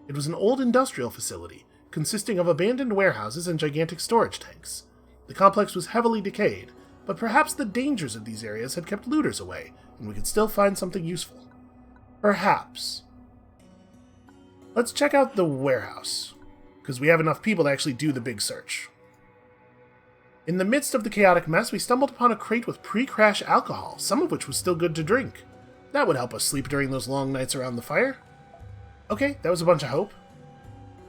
It was an old industrial facility, consisting of abandoned warehouses and gigantic storage tanks. The complex was heavily decayed, but perhaps the dangers of these areas had kept looters away, and we could still find something useful. Perhaps. Let's check out the warehouse, because we have enough people to actually do the big search. In the midst of the chaotic mess, we stumbled upon a crate with pre-crash alcohol, some of which was still good to drink. That would help us sleep during those long nights around the fire. Okay, that was a bunch of hope.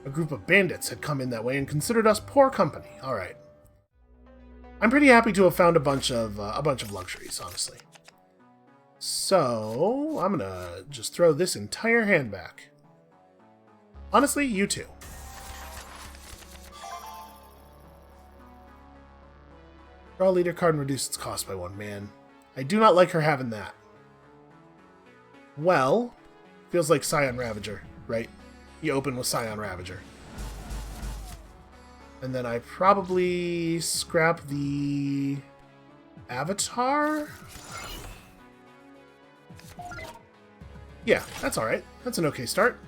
A group of bandits had come in that way and considered us poor company. Alright. I'm pretty happy to have found a bunch of luxuries, honestly. So, I'm gonna just throw this entire hand back. Honestly, you too. Draw a leader card and reduce its cost by 1 man. I do not like her having that. Well, feels like Scion Ravager, right? You open with Scion Ravager. And then I probably scrap the Avatar? Yeah, that's alright. That's an okay start.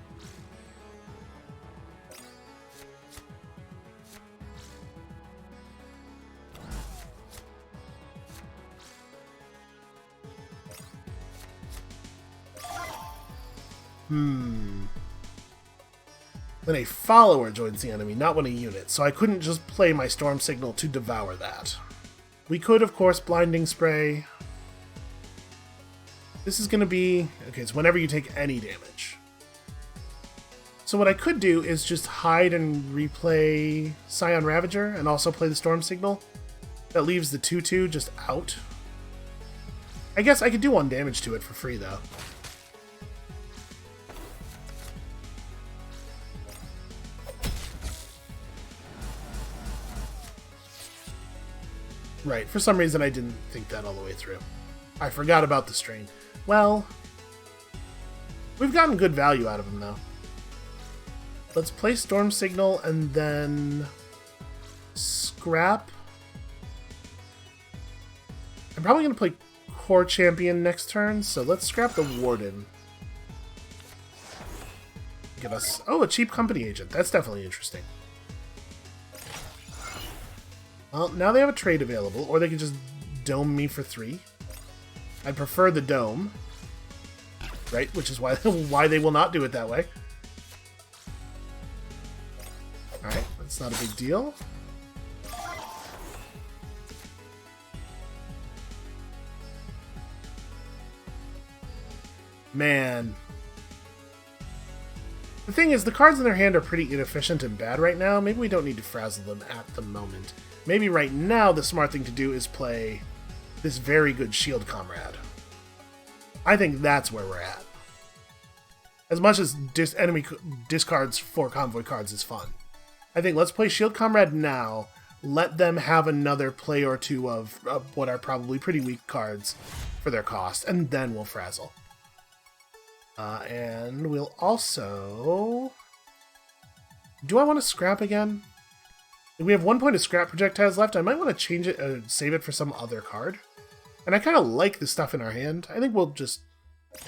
When a follower joins the enemy, not when a unit, so I couldn't just play my Storm Signal to devour that. We could, of course, Blinding Spray. This is going to be... okay, it's whenever you take any damage. So what I could do is just hide and replay Scion Ravager and also play the Storm Signal. That leaves the 2/2 just out. I guess I could do 1 damage to it for free, though. Right, for some reason I didn't think that all the way through. I forgot about the strain. Well, We've gotten good value out of him, though. Let's play Storm Signal and then scrap. I'm probably going to play Core Champion next turn, so let's scrap the Warden. Get us... Oh, a cheap company agent. That's definitely interesting. Well, now they have a trade available, or they can just dome me for 3. I'd prefer the dome. Right? Which is why they will not do it that way. Alright, that's not a big deal. Man. The thing is, the cards in their hand are pretty inefficient and bad right now. Maybe we don't need to frazzle them at the moment. Maybe right now the smart thing to do is play this very good Shield Comrade. I think that's where we're at. As much as enemy discards for convoy cards is fun. I think let's play Shield Comrade now, let them have another play or two of what are probably pretty weak cards for their cost, and then we'll frazzle. And we'll also... Do I want to scrap again? We have 1 point of scrap projectiles left. I might want to change it, save it for some other card. And I kind of like the stuff in our hand. I think we'll just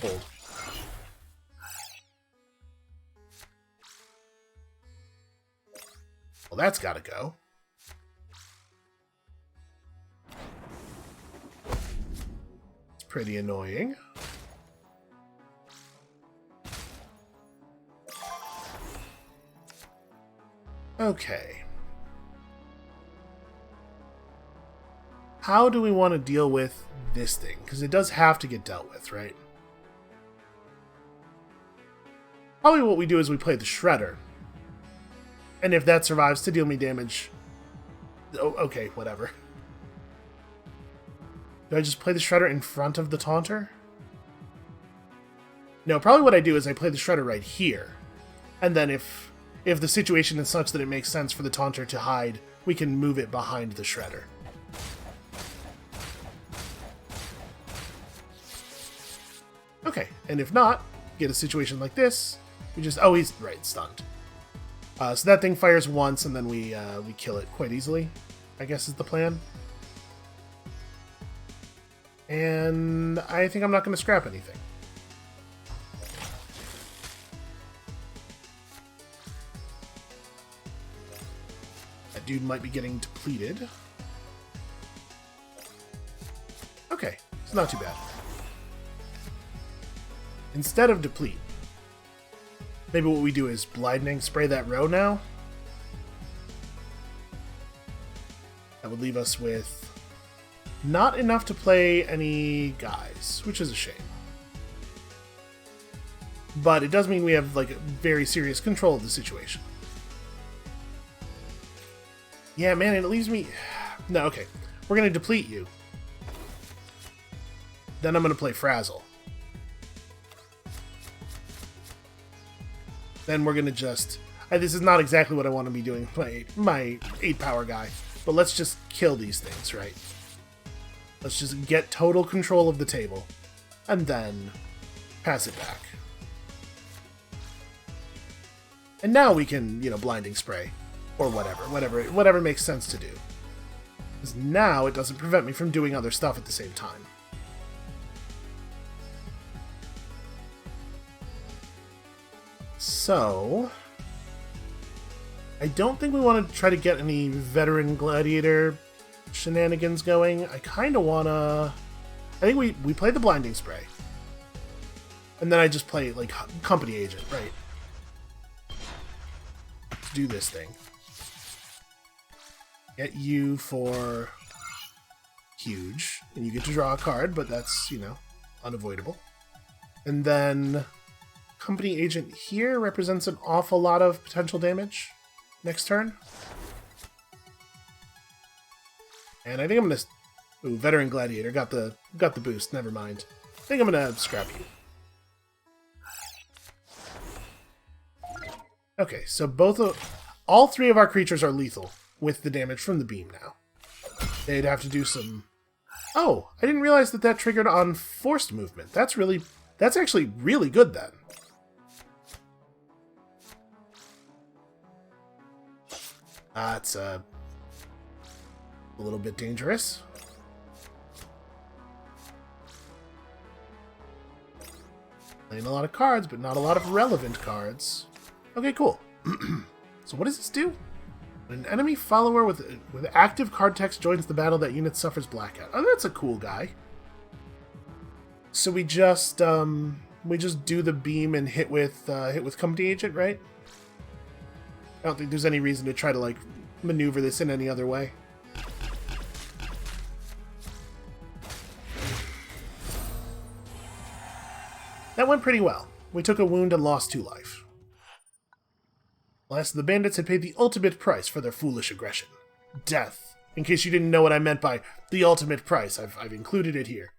hold. Well, that's got to go. It's pretty annoying. Okay. How do we want to deal with this thing? Because it does have to get dealt with, right? Probably what we do is we play the Shredder. And if that survives to deal me damage... Oh, okay, whatever. Do I just play the Shredder in front of the Taunter? No, probably what I do is I play the Shredder right here. And then if the situation is such that it makes sense for the Taunter to hide, we can move it behind the Shredder. Okay, and if not, get a situation like this, we just... Oh, he's... Right, stunned. So that thing fires once, and then we kill it quite easily, I guess is the plan. And I think I'm not going to scrap anything. That dude might be getting depleted. Okay, it's not too bad. Instead of deplete, maybe what we do is blinding spray that row now. That would leave us with not enough to play any guys, which is a shame. But it does mean we have like very serious control of the situation. Yeah, man, it leaves me... No, okay. We're going to deplete you. Then I'm going to play Frazzle. Then we're going to just... this is not exactly what I want to be doing, my 8-power guy. But let's just kill these things, right? Let's just get total control of the table. And then pass it back. And now we can, blinding spray. Or whatever makes sense to do. Because now it doesn't prevent me from doing other stuff at the same time. So, I don't think we want to try to get any veteran gladiator shenanigans going. I kind of want to... I think we play the blinding spray. And then I just play, like, company agent, right? Let's do this thing. Get you for huge. And you get to draw a card, but that's, unavoidable. And then... Company agent here represents an awful lot of potential damage next turn. And I think I'm gonna... Ooh, veteran gladiator got the boost. Never mind. I think I'm gonna scrap you. Okay, so all 3 of our creatures are lethal with the damage from the beam now. They'd have to do some... Oh, I didn't realize that triggered on forced movement. That's actually really good then. That's a little bit dangerous. Playing a lot of cards, but not a lot of relevant cards. Okay, cool. So what does this do? When an enemy follower with active card text joins the battle, that unit suffers blackout. Oh, that's a cool guy. So we just do the beam and hit with company agent, right? I don't think there's any reason to try to like maneuver this in any other way. That went pretty well. We took a wound and lost 2 life. Last of the bandits had paid the ultimate price for their foolish aggression. Death. In case you didn't know what I meant by the ultimate price, I've included it here.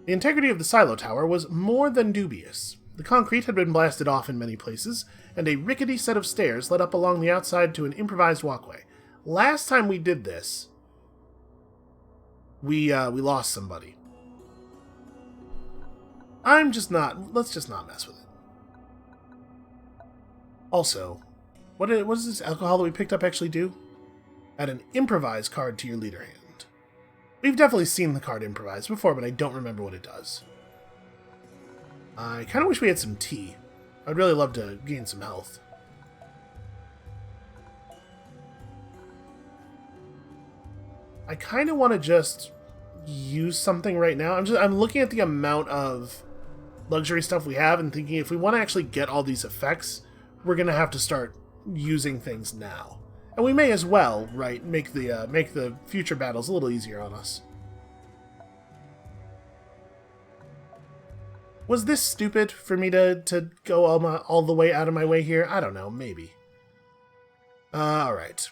The integrity of the silo tower was more than dubious. The concrete had been blasted off in many places, and a rickety set of stairs led up along the outside to an improvised walkway. Last time we did this, we lost somebody. Let's just not mess with it. Also, what does this alcohol that we picked up actually do? Add an improvised card to your leader hand. We've definitely seen the card improvised before, but I don't remember what it does. I kind of wish we had some tea. I'd really love to gain some health. I kind of want to just use something right now. I'm looking at the amount of luxury stuff we have and thinking if we want to actually get all these effects, we're going to have to start using things now. And we may as well, right, make the future battles a little easier on us. Was this stupid for me to go all the way out of my way here? I don't know, maybe. Alright.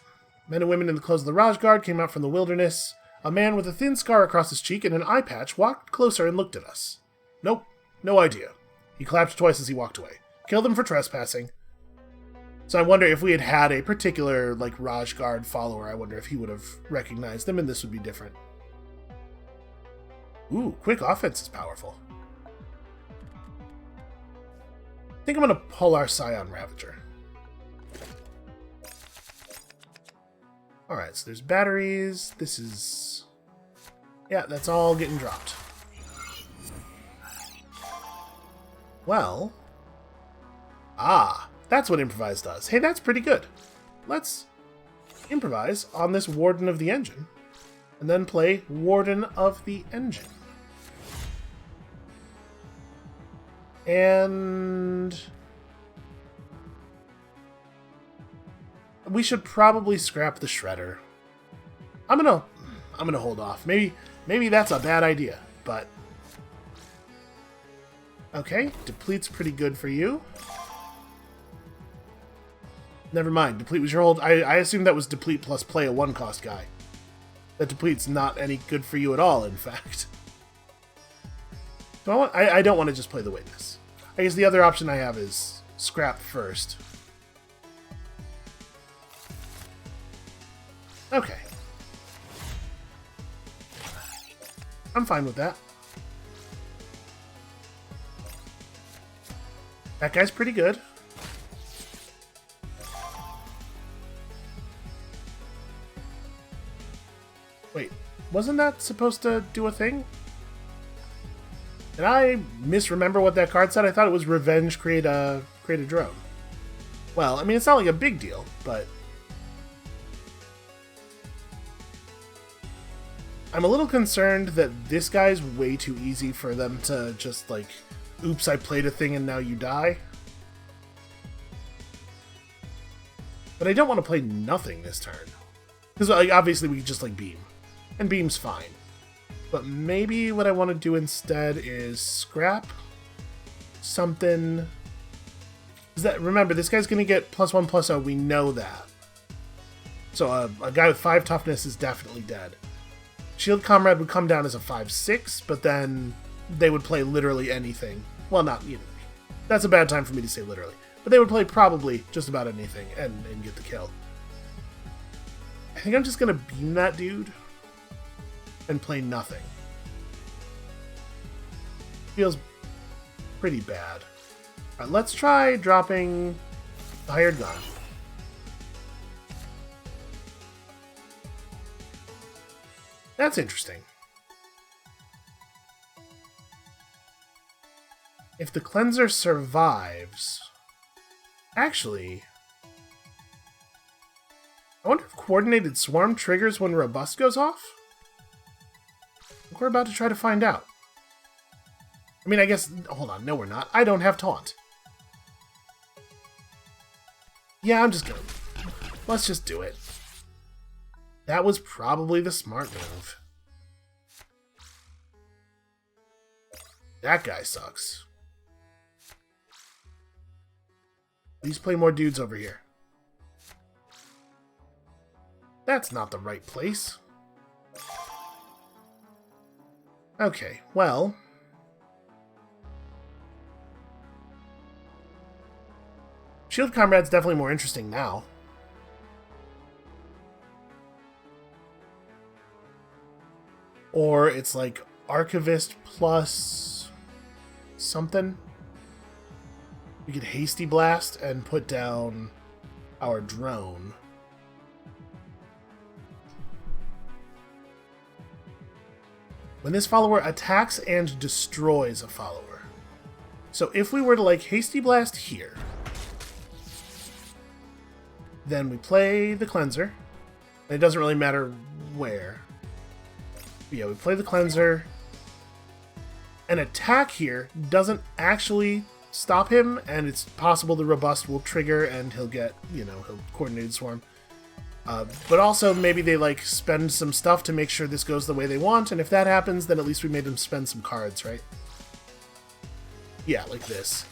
Men and women in the clothes of the Raj Guard came out from the wilderness. A man with a thin scar across his cheek and an eye patch walked closer and looked at us. Nope, no idea. He clapped twice as he walked away. Killed him for trespassing. So I wonder if we had had a particular, like, Raj Guard follower, I wonder if he would have recognized him and this would be different. Ooh, quick offense is powerful. I think I'm going to pull our Scion Ravager. Alright, so there's batteries. This is... yeah, that's all getting dropped. Well... ah, that's what improvise does. Hey, that's pretty good. Let's improvise on this Warden of the Engine. And then play Warden of the Engine. And... we should probably scrap the Shredder. I'm gonna hold off. Maybe that's a bad idea, but... okay, deplete's pretty good for you. Never mind, deplete was your hold. I assumed that was deplete plus play a 1-cost guy. That deplete's not any good for you at all, in fact. So I don't want to just play the witness. I guess the other option I have is scrap first. Okay. I'm fine with that. That guy's pretty good. Wait, wasn't that supposed to do a thing? Did I misremember what that card said? I thought it was revenge, create a drone. Well, I mean, it's not like a big deal, but... I'm a little concerned that this guy's way too easy for them to just, like, oops, I played a thing and now you die. But I don't want to play nothing this turn. Because, like, obviously we just, like, beam. And beam's fine. But maybe what I want to do instead is scrap something. Remember, this guy's going to get +1/+0. We know that. So a guy with 5 toughness is definitely dead. Shield Comrade would come down as a 5/6, but then they would play literally anything. Well, not, you know, that's a bad time for me to say literally. But they would play probably just about anything and get the kill. I think I'm just going to beam that dude and play nothing. Feels pretty bad. Alright, let's try dropping the hired gun. That's interesting. If the cleanser survives... Actually... I wonder if coordinated swarm triggers when robust goes off? We're about to try to find out. I mean, I guess... Hold on, no we're not. I don't have taunt. Yeah, I'm just gonna... Let's just do it. That was probably the smart move. That guy sucks. Please play more dudes over here. That's not the right place. Okay, well... Shield Comrade's definitely more interesting now. Or it's like Archivist plus something. We could Hasty Blast and put down our drone. When this follower attacks and destroys a follower. So if we were to like Hasty Blast here, then we play the cleanser. And it doesn't really matter where. But yeah, we play the cleanser. An attack here doesn't actually stop him, and it's possible the robust will trigger and he'll get, you know, he'll coordinated swarm. But also maybe they like spend some stuff to make sure this goes the way they want, and if that happens, then at least we made them spend some cards, right? Yeah, like this.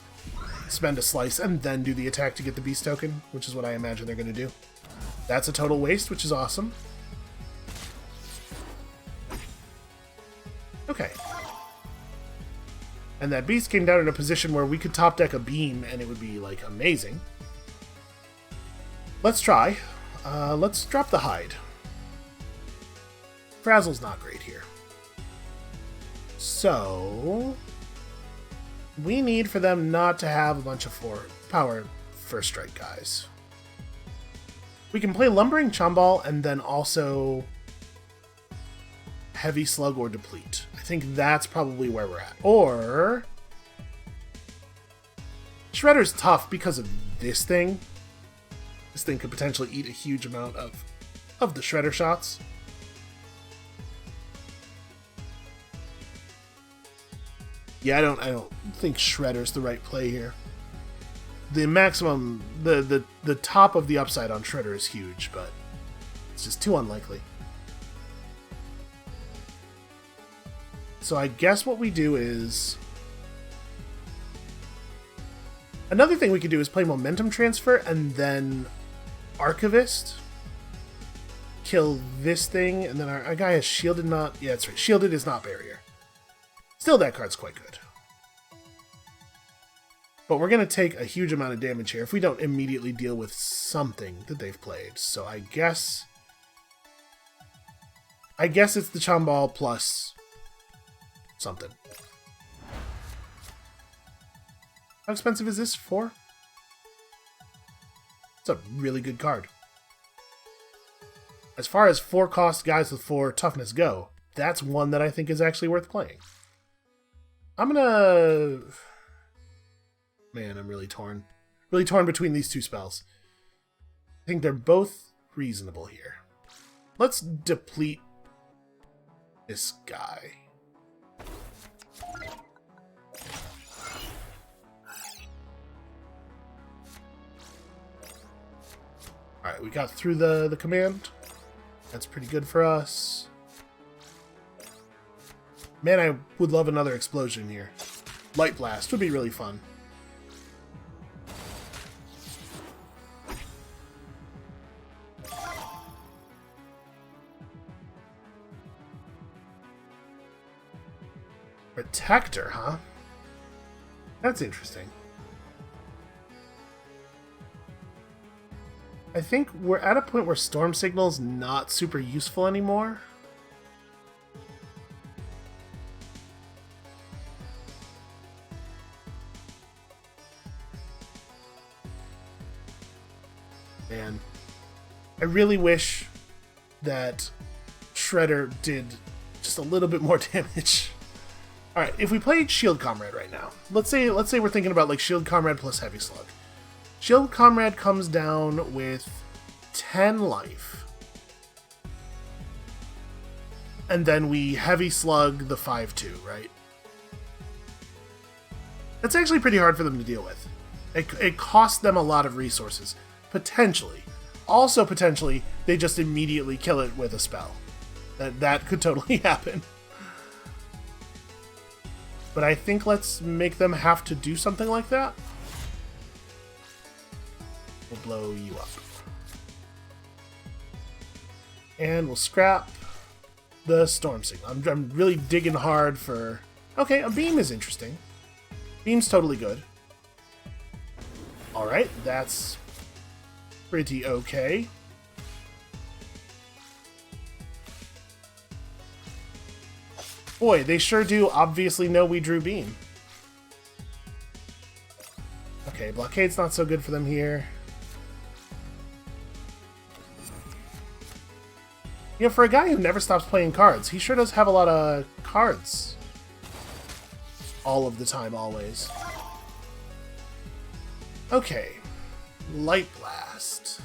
Spend a slice and then do the attack to get the beast token, which is what I imagine they're going to do. That's a total waste, which is awesome. Okay. And that beast came down in a position where we could top deck a beam and it would be, like, amazing. Let's try. Let's drop the hide. Frazzle's not great here. So... we need for them not to have a bunch of power first strike guys. We can play Lumbering Chumball and then also Heavy Slug or Deplete. I think that's probably where we're at. Or... Shredder's tough because of this thing. This thing could potentially eat a huge amount of the Shredder shots. Yeah, I don't think Shredder's the right play here. The maximum, the top of the upside on Shredder is huge, but it's just too unlikely. So I guess what we do is... Another thing we could do is play Momentum Transfer and then Archivist. Kill this thing, and then our guy has Shielded not... Yeah, that's right. Shielded is not Barrier. Still, that card's quite good. But we're going to take a huge amount of damage here if we don't immediately deal with something that they've played. So I guess it's the Chumball plus something. How expensive is this? 4? It's a really good card. As far as 4 cost guys with 4 toughness go, that's one that I think is actually worth playing. I'm gonna... Man, I'm really torn. Really torn between these two spells. I think they're both reasonable here. Let's deplete this guy. Alright, we got through the command. That's pretty good for us. Man, I would love another explosion here. Light Blast would be really fun. Protector, huh? That's interesting. I think we're at a point where Storm Signal's not super useful anymore. Man, I really wish that Shredder did just a little bit more damage. Alright, if we played Shield Comrade right now, let's say we're thinking about like Shield Comrade plus Heavy Slug. Shield Comrade comes down with 10 life. And then we Heavy Slug the 5-2, right? That's actually pretty hard for them to deal with. It costs them a lot of resources. Potentially. Also potentially, they just immediately kill it with a spell. That could totally happen. But I think let's make them have to do something like that. We'll blow you up. And we'll scrap the Storm Signal. I'm really digging hard for... Okay, a beam is interesting. Beam's totally good. Alright, that's pretty okay. Boy, they sure do obviously know we drew beam. Okay, blockade's not so good for them here. You know, for a guy who never stops playing cards, he sure does have a lot of cards. All of the time, always. Okay. Light Blast.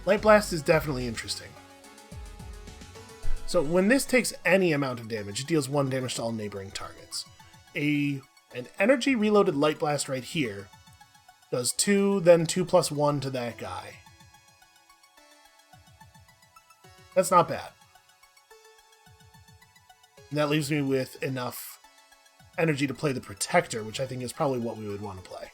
Light Blast is definitely interesting. So when this takes any amount of damage, it deals 1 damage to all neighboring targets. An energy reloaded Light Blast right here does 2, then 2 plus 1 to that guy. That's not bad. And that leaves me with enough energy to play the Protector, which I think is probably what we would want to play.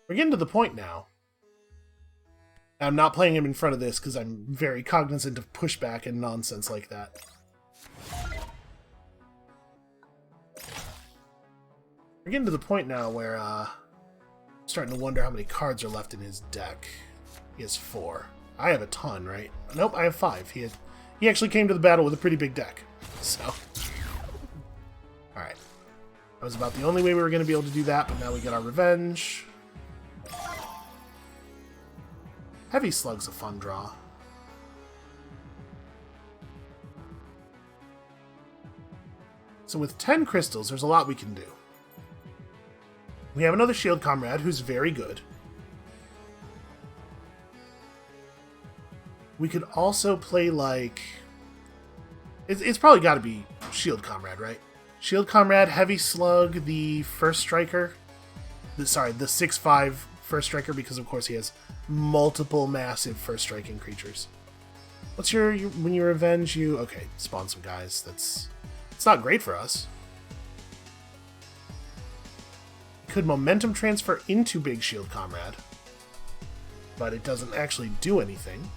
We're getting to the point now. I'm not playing him in front of this because I'm very cognizant of pushback and nonsense like that. We're getting to the point now where I'm starting to wonder how many cards are left in his deck. He has 4. I have a ton, right? Nope, I have 5. He actually came to the battle with a pretty big deck. So, alright. That was about the only way we were going to be able to do that, but now we get our revenge. Heavy Slug's a fun draw. So with 10 crystals, there's a lot we can do. We have another Shield Comrade who's very good. We could also play like... It's probably got to be Shield Comrade, right? Shield Comrade, Heavy Slug, the first striker. The 6/5 first striker, because of course he has multiple massive first striking creatures. What's when you revenge you? Okay, spawn some guys. It's not great for us. Could momentum transfer into Big Shield Comrade, but it doesn't actually do anything,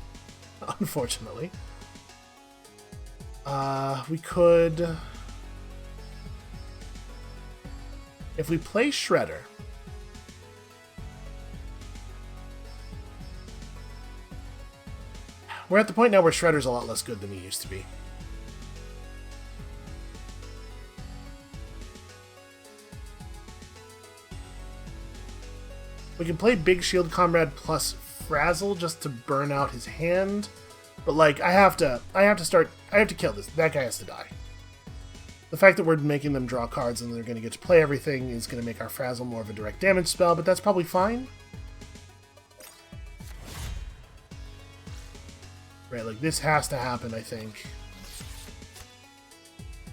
unfortunately. We could, if we play Shredder, we're at the point now where Shredder's a lot less good than he used to be. We can play Big Shield Comrade plus Frazzle just to burn out his hand, but like I have to kill this. That guy has to die. The fact that we're making them draw cards and they're going to get to play everything is going to make our Frazzle more of a direct damage spell, but that's probably fine. Right, like this has to happen, I think.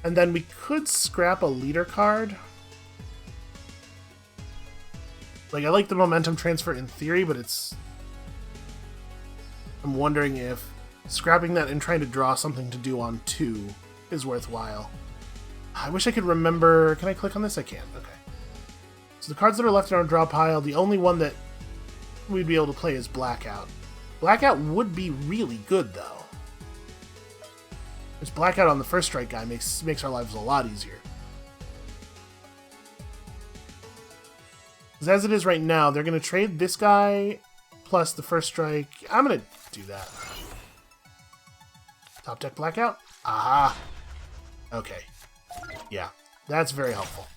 And then we could scrap a leader card. Like, I like the momentum transfer in theory, but I'm wondering if scrapping that and trying to draw something to do on 2 is worthwhile. I wish I could remember... Can I click on this? I can. Okay. So the cards that are left in our draw pile, the only one that we'd be able to play is Blackout. Blackout would be really good, though. There's Blackout on the first strike guy makes our lives a lot easier. Because as it is right now, they're going to trade this guy plus the first strike. I'm going to do that. Top deck blackout. Aha. Okay. Yeah, that's very helpful.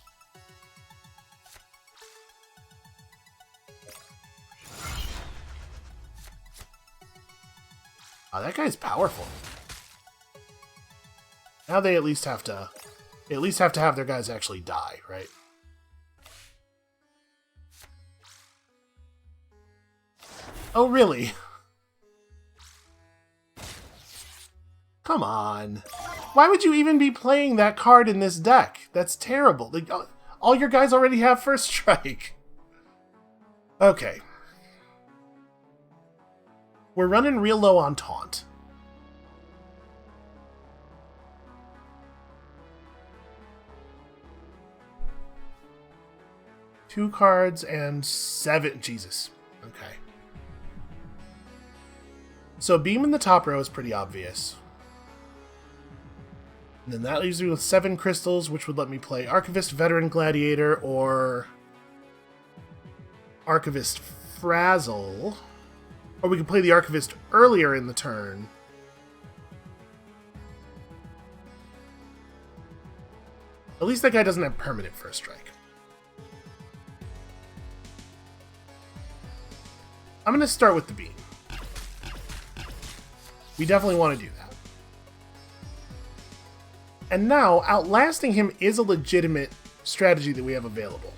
Oh, that guy's powerful. Now they at least have to have their guys actually die, right? Oh, really? Come on. Why would you even be playing that card in this deck? That's terrible. Like, all your guys already have first strike. Okay. We're running real low on taunt. Two cards and 7. Jesus. Okay. So beam in the top row is pretty obvious. And then that leaves me with 7 crystals, which would let me play Archivist, Veteran Gladiator, or Archivist Frazzle. Or we could play the Archivist earlier in the turn. At least that guy doesn't have permanent first strike. I'm going to start with the beam. We definitely want to do that. And now, outlasting him is a legitimate strategy that we have available.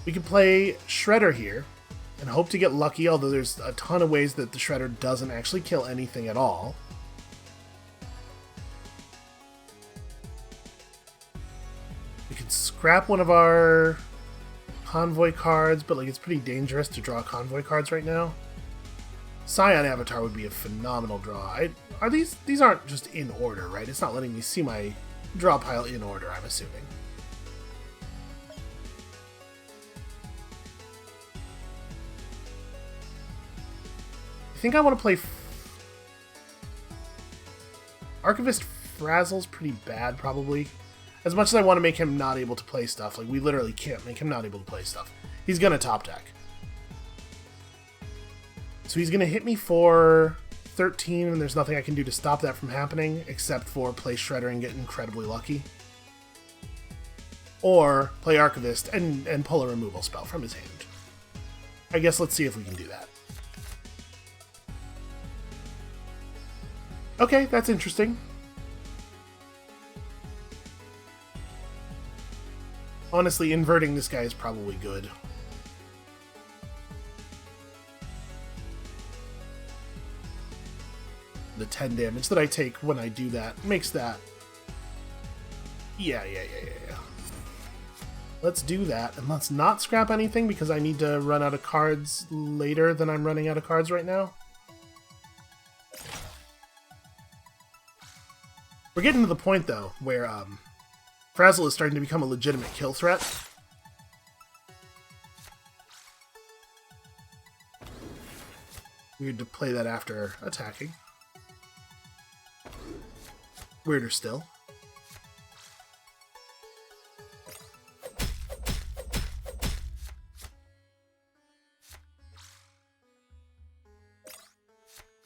We can play Shredder here, and hope to get lucky, although there's a ton of ways that the Shredder doesn't actually kill anything at all. We could scrap one of our convoy cards, but like it's pretty dangerous to draw convoy cards right now. Scion Avatar would be a phenomenal draw. Are these aren't just in order, right? It's not letting me see my draw pile in order, I'm assuming. I think I want to play Archivist Frazzle's pretty bad, probably. As much as I want to make him not able to play stuff, like we literally can't make him not able to play stuff. He's gonna top deck. So he's gonna hit me for 13, and there's nothing I can do to stop that from happening, except for play Shredder and get incredibly lucky. Or play Archivist and pull a removal spell from his hand. I guess let's see if we can do that. Okay, that's interesting. Honestly, inverting this guy is probably good. The 10 damage that I take when I do that makes that... Yeah. Let's do that, and let's not scrap anything because I need to run out of cards later than I'm running out of cards right now. We're getting to the point, though, where Frazzle is starting to become a legitimate kill threat. Weird to play that after attacking. Weirder still.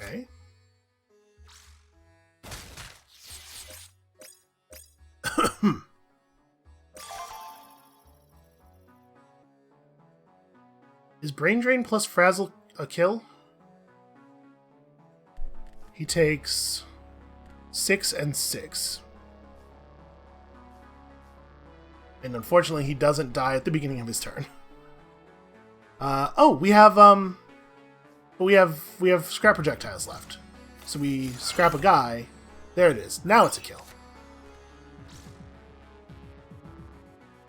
Okay. Is Brain Drain plus Frazzle a kill? He takes 6 and 6. And unfortunately, he doesn't die at the beginning of his turn. Oh, we have scrap projectiles left. So we scrap a guy. There it is. Now it's a kill.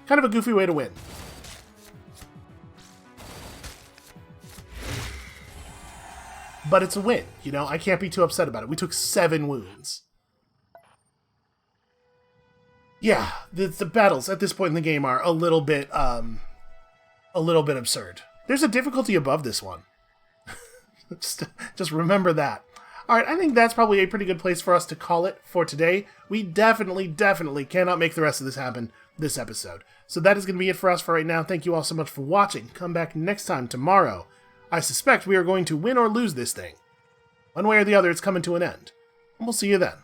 Kind of a goofy way to win. But it's a win, you know? I can't be too upset about it. We took 7 wounds. Yeah, the battles at this point in the game are a little bit absurd. There's a difficulty above this one. just remember that. Alright, I think that's probably a pretty good place for us to call it for today. We definitely cannot make the rest of this happen this episode. So that is going to be it for us for right now. Thank you all so much for watching. Come back next time, tomorrow. I suspect we are going to win or lose this thing. One way or the other, it's coming to an end. and we'll see you then.